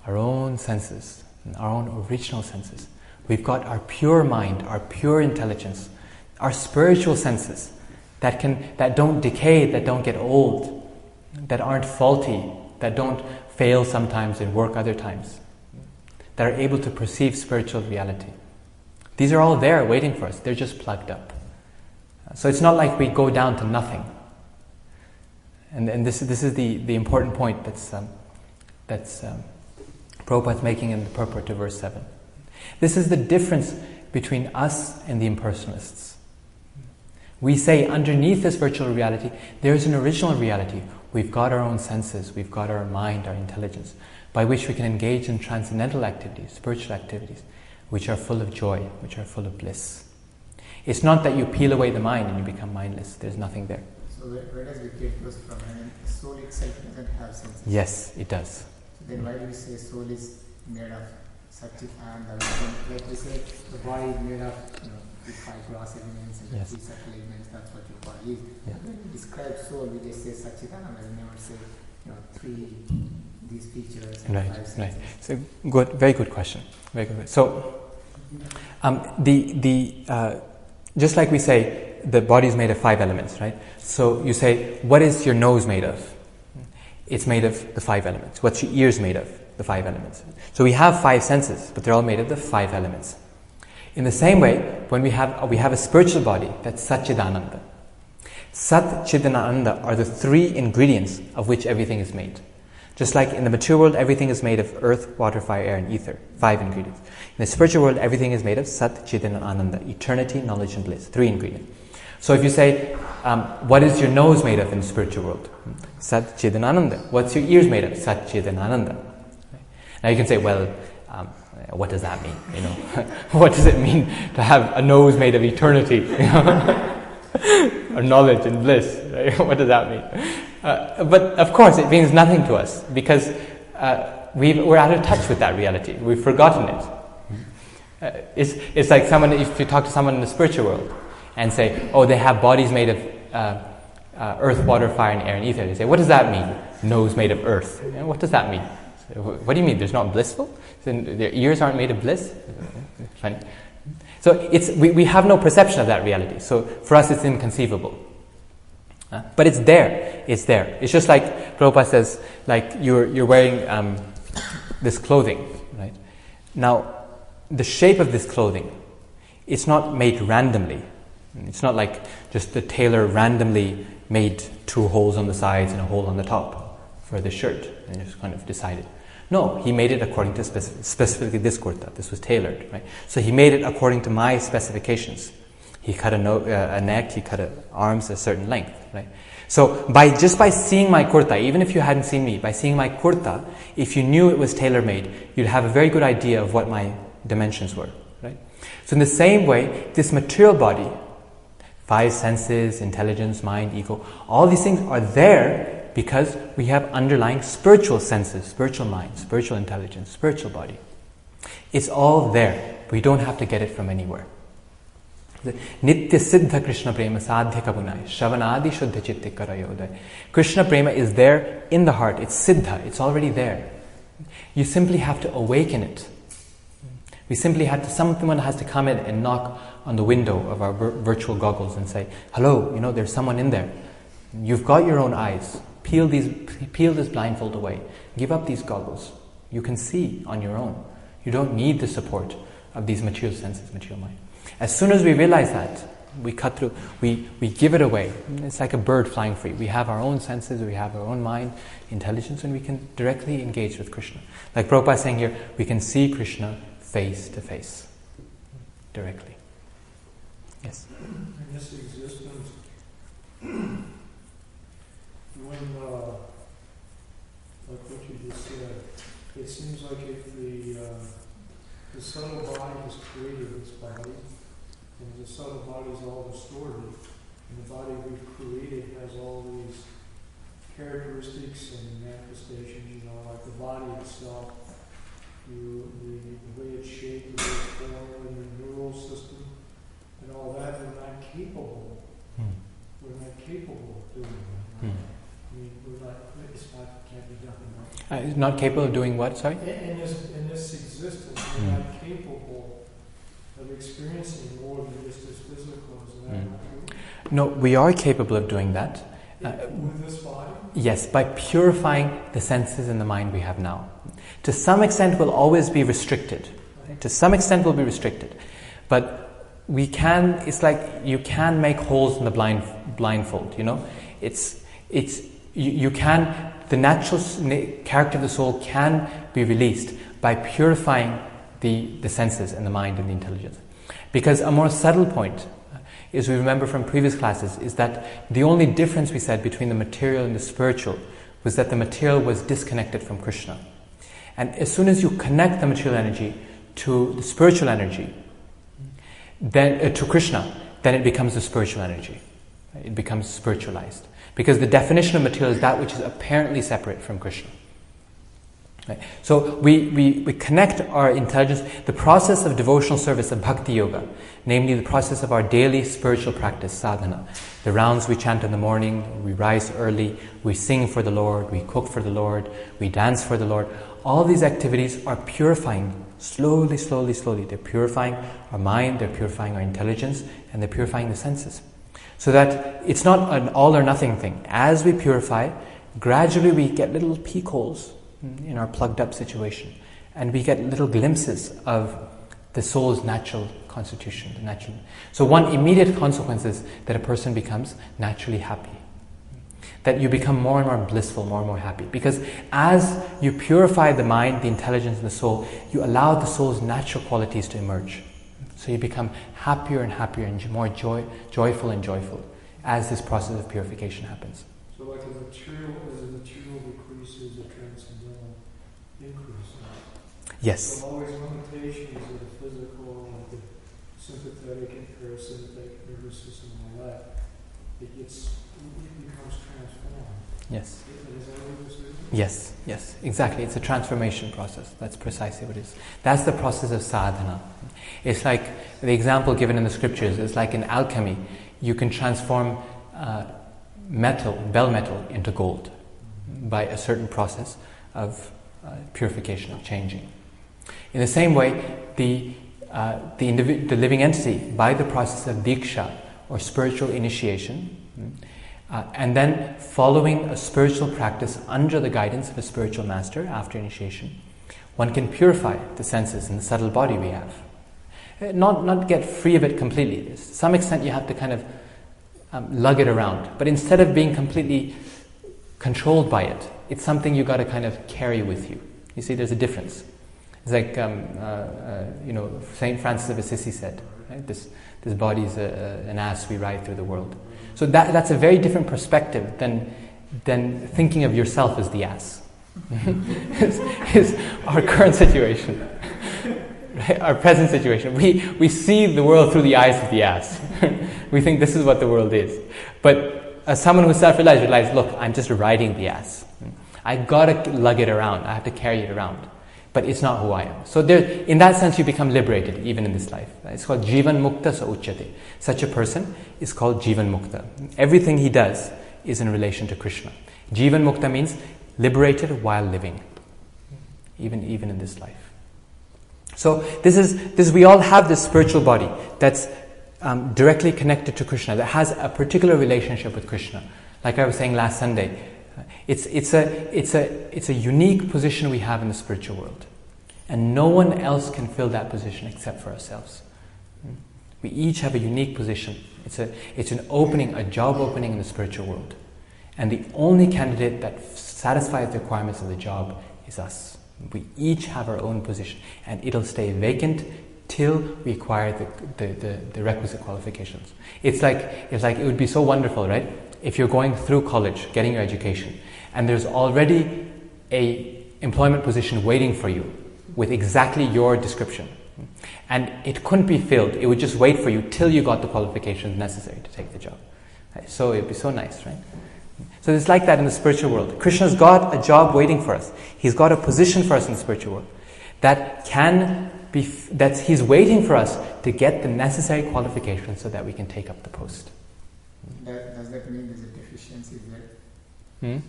our own senses, our own original senses. We've got our pure mind, our pure intelligence, our spiritual senses that don't decay, that don't get old, that aren't faulty, that don't fail sometimes and work other times, that are able to perceive spiritual reality. These are all there waiting for us. They're just plugged up. So it's not like we go down to nothing. And this is the important point that's Prabhupada's making in the purport to verse 7. This is the difference between us and the impersonalists. We say underneath this virtual reality, there's an original reality. We've got our own senses, we've got our mind, our intelligence, by which we can engage in transcendental activities, spiritual activities, which are full of joy, which are full of bliss. It's not that you peel away the mind and you become mindless. There's nothing there. So where does we get those from? I mean, soul itself doesn't have senses. Yes, it does. So then why do we say soul is made of Satchitananda? Like we say the body is made of the 5 gross elements and the 3 subtle elements. That's what your body is. Yeah. When we describe soul, we just say Satchitananda. We never say 3 these features and 5 senses. Right. So good, very good question. Very good. So just like we say, the body is made of 5 elements, right? So you say, what is your nose made of? It's made of the 5 elements. What's your ears made of? The 5 elements. So we have 5 senses, but they're all made of the 5 elements. In the same way, when we have a spiritual body, that's Satchidananda. Sat, Chidananda are the 3 ingredients of which everything is made. Just like in the mature world, everything is made of earth, water, fire, air, and ether. 5 ingredients. In the spiritual world, everything is made of Sat, Chit, and Ananda. Eternity, knowledge, and bliss. 3 ingredients. So if you say, what is your nose made of in the spiritual world? Sat, Chit, and Ananda. What's your ears made of? Sat, Chit, and Ananda. Now you can say, well, what does that mean? What does it mean to have a nose made of eternity? Or knowledge and bliss? Right? What does that mean? But of course it means nothing to us because we're out of touch with that reality. We've forgotten it. It's like if you talk to someone in the spiritual world and say, oh, they have bodies made of earth, water, fire, and air, and ether. They say, what does that mean? Nose made of earth. What does that mean? What do you mean? There's not blissful? Their ears aren't made of bliss? Funny. So we have no perception of that reality. So for us it's inconceivable. But it's there. It's there. It's just like Prabhupada says, like you're wearing this clothing, right? Now, the shape of this clothing, it's not made randomly. It's not like just the tailor randomly made 2 holes on the sides and a hole on the top for the shirt and just kind of decided. No, he made it according to specifically this kurta. This was tailored, right? So he made it according to my specifications. He cut a neck, he cut arms a certain length, right? So just by seeing my kurta, even if you hadn't seen me, by seeing my kurta, if you knew it was tailor-made, you'd have a very good idea of what my dimensions were, right? So in the same way, this material body, 5 senses, intelligence, mind, ego, all these things are there because we have underlying spiritual senses, spiritual mind, spiritual intelligence, spiritual body. It's all there. We don't have to get it from anywhere. Nitya siddha Krishna prema sadhya kabunai shravanadi shuddha chitte karayodai. Krishna prema is there in the heart. It's siddha. It's already there. You simply have to awaken it. Someone has to come in and knock on the window of our virtual goggles and say, hello, there's someone in there. You've got your own eyes. Peel this blindfold away. Give up these goggles. You can see on your own. You don't need the support of these material senses, material mind. As soon as we realize that, we cut through, we give it away. It's like a bird flying free. We have our own senses, we have our own mind, intelligence, and we can directly engage with Krishna. Like Prabhupada is saying here, we can see Krishna face to face, directly. Yes? I guess existence when, like what you just said, it seems like if the subtle body has created this body, and the subtle body is all distorted, and the body we've created has all these characteristics and manifestations, like the body itself, the way it's shaped, the way it's formed, and the neural system, and all that, we're not capable. We're not capable of doing that. Right? I mean, can't be done. Right? Not capable of doing what, sorry? In this existence, we're not capable of experiencing more than just this physical. Is that not true? No, we are capable of doing that. With this body? Yes, by purifying the senses and the mind we have now. To some extent, we'll always be restricted. To some extent, we'll be restricted. But we can, it's like you can make holes in the blindfold, You can, the natural character of the soul can be released by purifying the senses and the mind and the intelligence. Because a more subtle point, as we remember from previous classes, is that the only difference we said between the material and the spiritual was that the material was disconnected from Krishna. And as soon as you connect the material energy to the spiritual energy, then to Krishna, then it becomes the spiritual energy. It becomes spiritualized. Because the definition of material is that which is apparently separate from Krishna. Right? So we connect our intelligence, the process of devotional service of bhakti yoga, namely the process of our daily spiritual practice, sadhana, the rounds we chant in the morning, we rise early, we sing for the Lord, we cook for the Lord, we dance for the Lord. All these activities are purifying, slowly, slowly, slowly. They're purifying our mind, they're purifying our intelligence, and they're purifying the senses. So that it's not an all or nothing thing. As we purify, gradually we get little peek holes in our plugged up situation, and we get little glimpses of the soul's natural constitution. So one immediate consequence is that a person becomes naturally happy. That you become more and more blissful, more and more happy. Because as you purify the mind, the intelligence, and the soul, you allow the soul's natural qualities to emerge. So you become happier and happier and more joyful and joyful as this process of purification happens. So like as the material decreases, the transcendental increases. Yes. So always limitations of the physical, like the sympathetic and parasympathetic nervous system and all that, it becomes transformed. Yes. Is that what this is? Yes, exactly. It's a transformation process. That's precisely what it is. That's the process of sadhana. It's like the example given in the scriptures is like in alchemy. You can transform bell metal into gold by a certain process of purification, of changing. In the same way, the living entity, by the process of diksha or spiritual initiation, and then following a spiritual practice under the guidance of a spiritual master after initiation, one can purify the senses and the subtle body we have. Not get free of it completely. To some extent you have to kind of lug it around. But instead of being completely controlled by it, it's something you got to kind of carry with you. You see, there's a difference. It's like, Saint Francis of Assisi said, right? This body is an ass we ride through the world. So that's a very different perspective than thinking of yourself as the ass. is our current situation. Right? Our present situation. We see the world through the eyes of the ass. We think this is what the world is. But as someone who's self-realized, realize, look, I'm just riding the ass. I gotta lug it around. I have to carry it around. But it's not who I am. So in that sense, you become liberated, even in this life. It's called jīva-mukta sa uchyate. Such a person is called jīva-mukta. Everything he does is in relation to Krishna. Jīva-mukta means liberated while living, even in this life. So we all have this spiritual body that's directly connected to Krishna, that has a particular relationship with Krishna. Like I was saying last Sunday, it's a unique position we have in the spiritual world, and no one else can fill that position except for ourselves. We each have a unique position. It's an opening, a job opening in the spiritual world, and the only candidate that satisfies the requirements of the job is us. We each have our own position, and it'll stay vacant till we acquire the requisite qualifications. It's like it would be so wonderful, right? if you're going through college, getting your education, and there's already a employment position waiting for you with exactly your description, and it couldn't be filled, it would just wait for you till you got the qualifications necessary to take the job. Right? So it'd be so nice, right? So it's like that in the spiritual world. Krishna's got a job waiting for us. He's got a position for us in the spiritual world that he's waiting for us to get the necessary qualifications so that we can take up the post. Does that mean there's a deficiency there?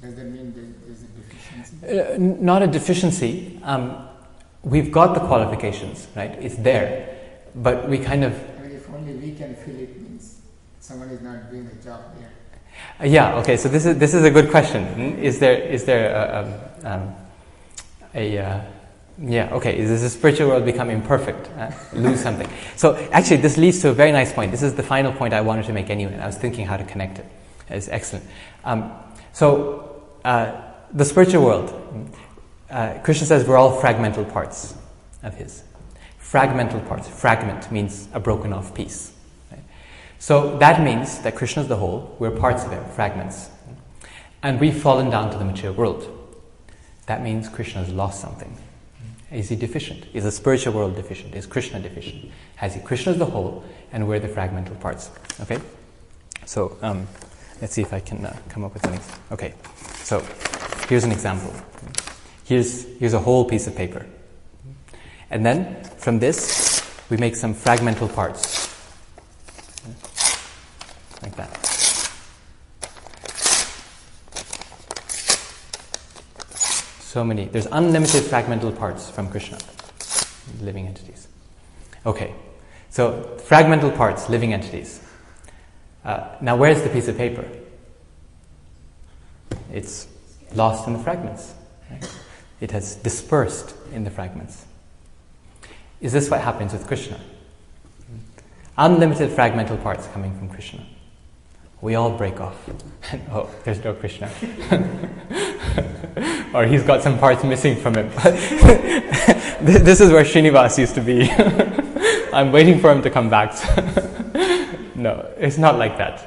Does that mean there's a deficiency? Not a deficiency. We've got the qualifications, right? It's there. But we kind of... I mean, if only we can feel it, means someone is not doing the job there. Yeah, okay, so this is a good question. Is there is the spiritual world become imperfect, lose something? So actually this leads to a very nice point. This is the final point I wanted to make anyway, and I was thinking how to connect it. It's excellent. The spiritual world, Krishna says we're all fragmental parts of his. Fragmental parts. Fragment means a broken off piece. So that means that Krishna is the whole, we're parts of him, fragments. And we've fallen down to the material world. That means Krishna has lost something. Is he deficient? Is the spiritual world deficient? Is Krishna deficient? Krishna is the whole, and we're the fragmental parts. Okay? So, let's see if I can come up with something. Okay, so here's an example. Here's a whole piece of paper. And then, from this, we make some fragmental parts. Like that. So many. There's unlimited fragmental parts from Krishna, living entities. Okay, so fragmental parts, living entities. Now where's the piece of paper? It's lost in the fragments. Right? It has dispersed in the fragments. Is this what happens with Krishna? Unlimited fragmental parts coming from Krishna. We all break off. Oh, there's no Krishna. Or he's got some parts missing from him. This is where Srinivas used to be. I'm waiting for him to come back. No, it's not like that.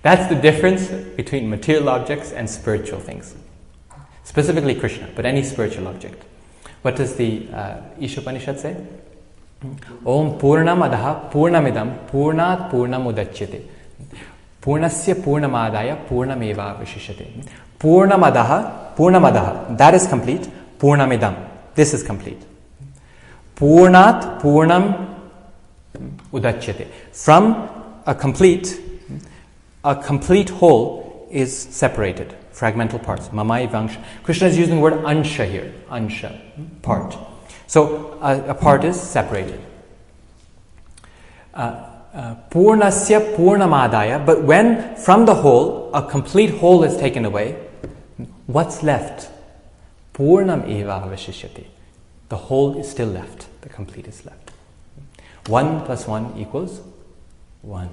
That's the difference between material objects and spiritual things. Specifically Krishna, but any spiritual object. What does the Upanishad say? Om Purnamadaha Purnamidam Purnat Purnamudachyate Purnasya Purnamadaya Purnamevāvaśayāt. Purnamadaha, that is complete. Purnamidam, this is complete. Purnat Purnam Udachyate. From a complete whole is separated. Fragmental parts. Mamaivāṁśo. Krishna is using the word ansha here. Ansha, part. So a part is separated. Purnasya Purnamadaya, but when from the whole, a complete whole is taken away, what's left? Purnam eva avashishyati. The whole is still left. The complete is left. 1 plus 1 equals 1.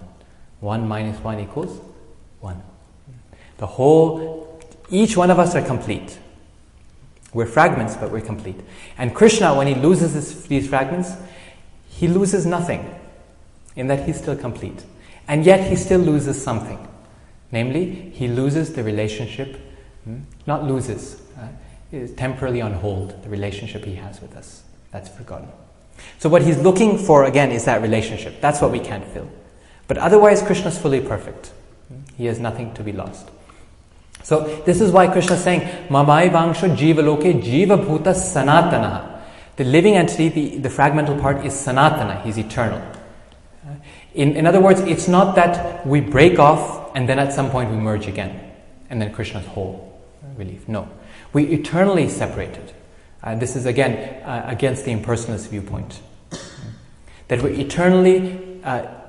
1 minus 1 equals 1. The whole, each one of us are complete. We're fragments, but we're complete. And Krishna, when he loses these fragments, he loses nothing, in that he's still complete. And yet he still loses something. Namely, he loses the relationship, not loses, is temporarily on hold, the relationship he has with us. That's forgotten. So what he's looking for, again, is that relationship. That's what we can't fill. But otherwise, Krishna is fully perfect. He has nothing to be lost. So this is why Krishna is saying, mamaivāṁśo jīva-loke jīva-bhūtaḥ sanātanaḥ. The living entity, the fragmental part, is sanātana. He's eternal. In other words, it's not that we break off and then at some point we merge again, and then Krishna is whole, relief. No. We eternally separated. This is again against the impersonalist viewpoint. That we're eternally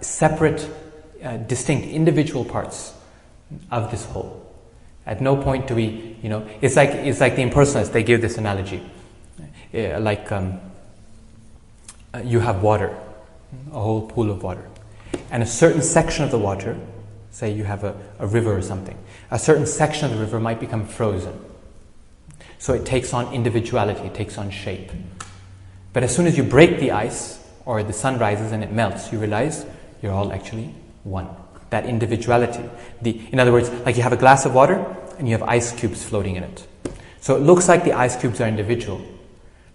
separate, distinct, individual parts of this whole. At no point do we, it's like the impersonalists, they give this analogy. You have water, a whole pool of water. And a certain section of the water, say you have a river or something, a certain section of the river might become frozen. So it takes on individuality, it takes on shape. But as soon as you break the ice, or the sun rises and it melts, you realize you're all actually one. that individuality. In other words, like you have a glass of water and you have ice cubes floating in it. So it looks like the ice cubes are individual,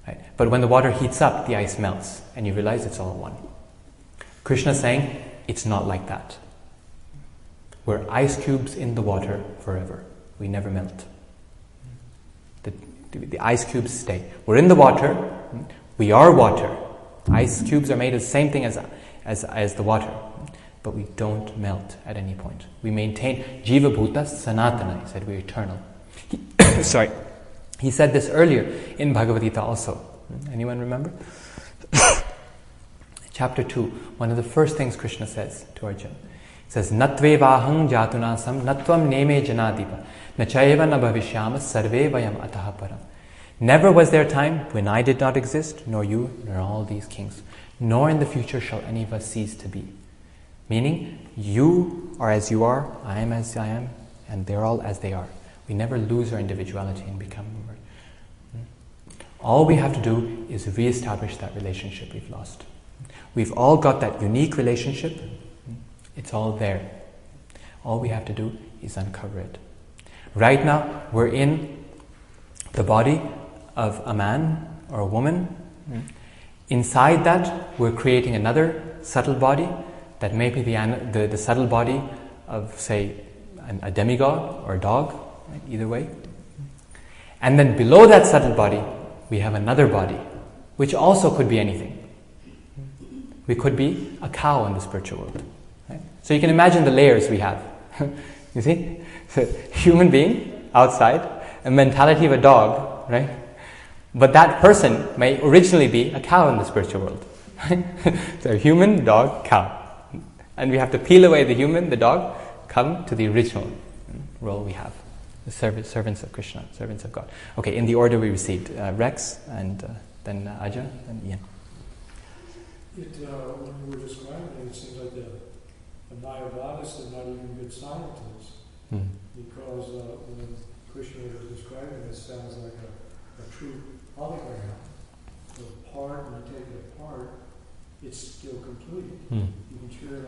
right? But when the water heats up, the ice melts and you realize it's all one. Krishna is saying it's not like that. We're ice cubes in the water forever. We never melt. The ice cubes stay. We're in the water. We are water. Ice cubes are made of the same thing as the water. But we don't melt at any point. We maintain jīva-bhūtaḥ sanātanaḥ. He said we're eternal. Sorry. He said this earlier in Bhagavad-gītā also. Anyone remember? Chapter 2. One of the first things Krishna says to Arjuna. He says, Natvevahang jatunasam natvam neme janadipa nachayeva na bhavishyama sarve vayam ataha param. Never was there a time when I did not exist, nor you, nor all these kings, nor in the future shall any of us cease to be. Meaning, you are as you are, I am as I am, and they're all as they are. We never lose our individuality and become more. All we have to do is re-establish that relationship we've lost. We've all got that unique relationship. It's all there. All we have to do is uncover it. Right now, we're in the body of a man or a woman. Inside that, we're creating another subtle body that may be the subtle body of, say, a demigod or a dog, right? Either way. And then below that subtle body, we have another body, which also could be anything. We could be a cow in the spiritual world. Right? So you can imagine the layers we have. You see? So, human being outside, a mentality of a dog, right? But that person may originally be a cow in the spiritual world. Right? So human, dog, cow. And we have to peel away the human, the dog, come to the original role we have. The servants of Krishna, servants of God. Okay, in the order we received. Rex, and then Aja, and Ian. When you were describing it seems like the manaḥ-ṣaṣṭhānīndriyāṇi are not even good scientists. Because when Krishna was describing it, sounds like a true polygram. So part, when you take it apart, it's still complete. You can tear the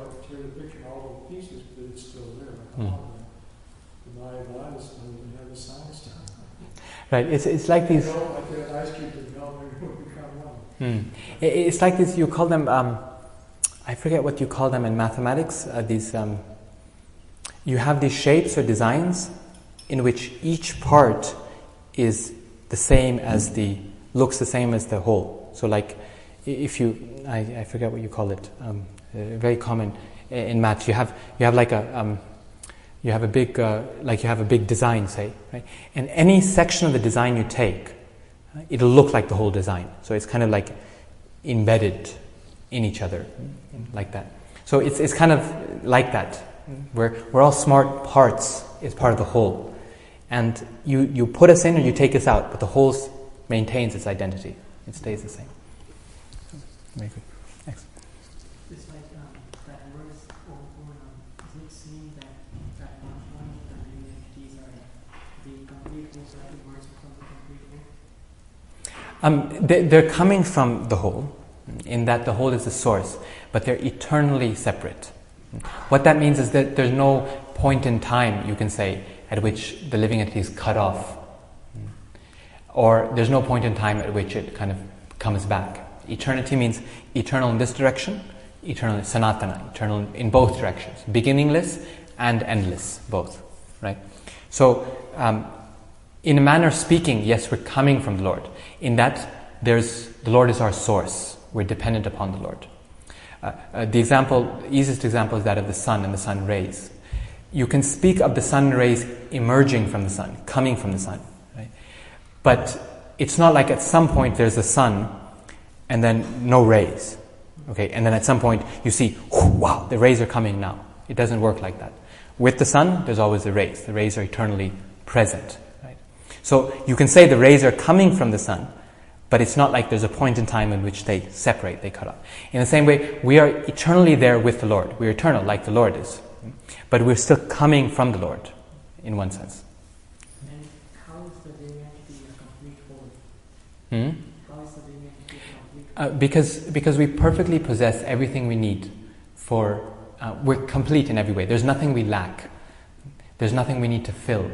picture in all little pieces, but it's still there. Like a hologram. The manaḥ-ṣaṣṭhānīndriyāṇi don't even have the science down. Right, it's like these... Like that ice cube that melt and become one. It's like this, you call them, I forget what you call them in mathematics, you have these shapes or designs in which each part is the same as looks the same as the whole. So like, if you, I forget what you call it, very common in maths, you have like you have a big design, say, right? And any section of the design you take, it'll look like the whole design. So it's kind of like embedded in each other, like that. So it's kind of like that. We're all smart parts. It's part of the whole. And you put us in or you take us out, but the whole maintains its identity. It stays the same. Very good. Excellent. It's like that verse over, is it saying that one point the living entities are the complete whole, so every verse becomes a complete whole? They're coming from the whole, in that the whole is the source, but they're eternally separate. What that means is that there's no point in time, you can say, at which the living entity is cut off. Or there's no point in time at which it kind of comes back. Eternity means eternal in this direction, eternal sanātanaḥ, eternal in both directions, beginningless and endless, both, right? So, in a manner of speaking, yes, we're coming from the Lord. In that, the Lord is our source. We're dependent upon the Lord. The easiest example is that of the sun and the sun rays. You can speak of the sun rays emerging from the sun, coming from the sun, right? But it's not like at some point there's the sun and then no rays, okay? And then at some point you see, wow, the rays are coming now. It doesn't work like that. With the sun, there's always the rays. The rays are eternally present, right? So you can say the rays are coming from the sun, but it's not like there's a point in time in which they separate, they cut off. In the same way, we are eternally there with the Lord. We're eternal like the Lord is. But we're still coming from the Lord, in one sense. And how is the living entity a complete whole? How is the living entity a complete whole? Because we perfectly possess everything we need for we're complete in every way. There's nothing we lack. There's nothing we need to fill.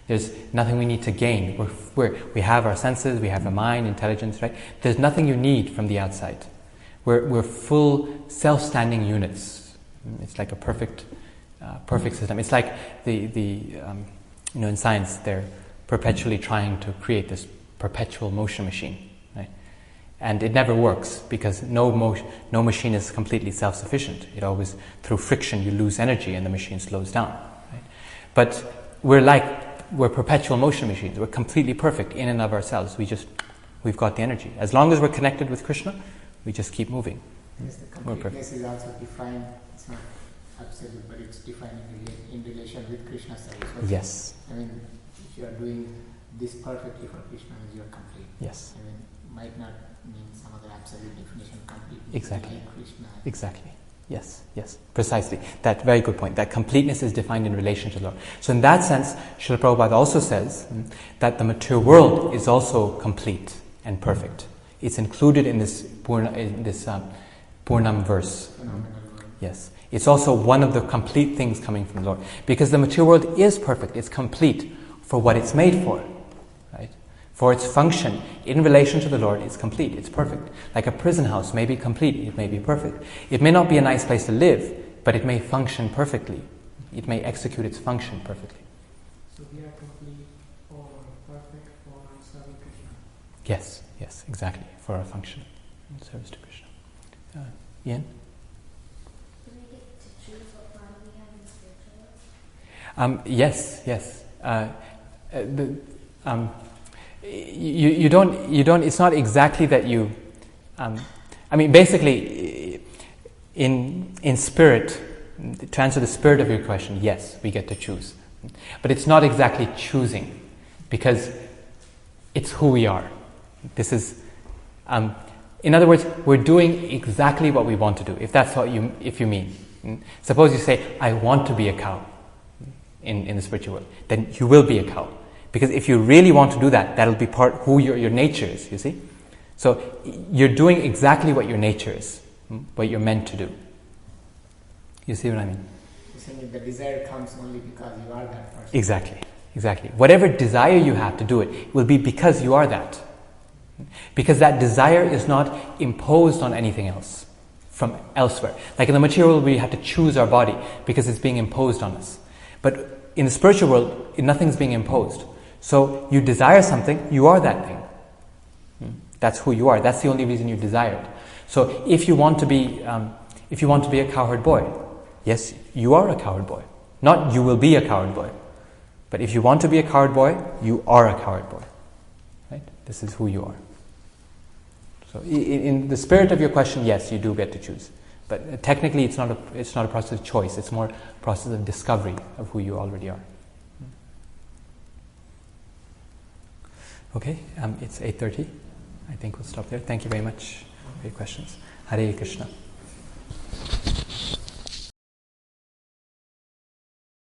There's nothing we need to gain. We have our senses, we have a mind, intelligence, right? There's nothing you need from the outside. We're full self-standing units. It's like a perfect system. It's like in science they're perpetually trying to create this perpetual motion machine, right? And it never works because no machine is completely self-sufficient. It always, through friction, you lose energy and the machine slows down, right? But we're perpetual motion machines. We're completely perfect in and of ourselves. We've got the energy. As long as we're connected with Krishna, we just keep moving. Yes, the completeness is also defined. It's not absolute, but it's defined in relation with Krishna's service. Yes. I mean, if you are doing this perfectly for Krishna, means you are complete. Yes. I mean, might not mean some other absolute definition of complete. Exactly. Like Krishna. Exactly. Yes, precisely. That very good point. That completeness is defined in relation to the Lord. So in that sense, Srila Prabhupada also says that the material world is also complete and perfect. It's included in this Purnam verse. Yes. It's also one of the complete things coming from the Lord. Because the material world is perfect. It's complete for what it's made for. Right? For its function in relation to the Lord, it's complete, it's perfect. Like a prison house may be complete, it may be perfect. It may not be a nice place to live, but it may function perfectly. It may execute its function perfectly. So we are complete or perfect for serving Krishna. Yes, exactly, for our function in service to Krishna. Ian? Do we get to choose what body we have in the spiritual world? Yes. You don't, it's not exactly that you, basically, in spirit, to answer the spirit of your question, yes, we get to choose. But it's not exactly choosing, because it's who we are. This is, in other words, we're doing exactly what we want to do, if that's what you mean. Suppose you say, I want to be a cow in the spiritual world, then you will be a cow. Because if you really want to do that, that'll be part who your nature is, you see? So you're doing exactly what your nature is, what you're meant to do. You see what I mean? You're saying the desire comes only because you are that person. Exactly. Whatever desire you have to do it will be because you are that. Because that desire is not imposed on anything else from elsewhere. Like in the material world, we have to choose our body because it's being imposed on us. But in the spiritual world, nothing's being imposed. So you desire something, you are that thing. That's who you are. That's the only reason you desire it. So if you want to be a cowherd boy, yes, you are a cowherd boy. Not you will be a cowherd boy. But if you want to be a cowherd boy, you are a cowherd boy. Right? This is who you are. So in the spirit of your question, yes, you do get to choose. But technically it's not a process of choice. It's more a process of discovery of who you already are. Okay, it's 8:30. I think we'll stop there. Thank you very much for your questions. Hare Krishna.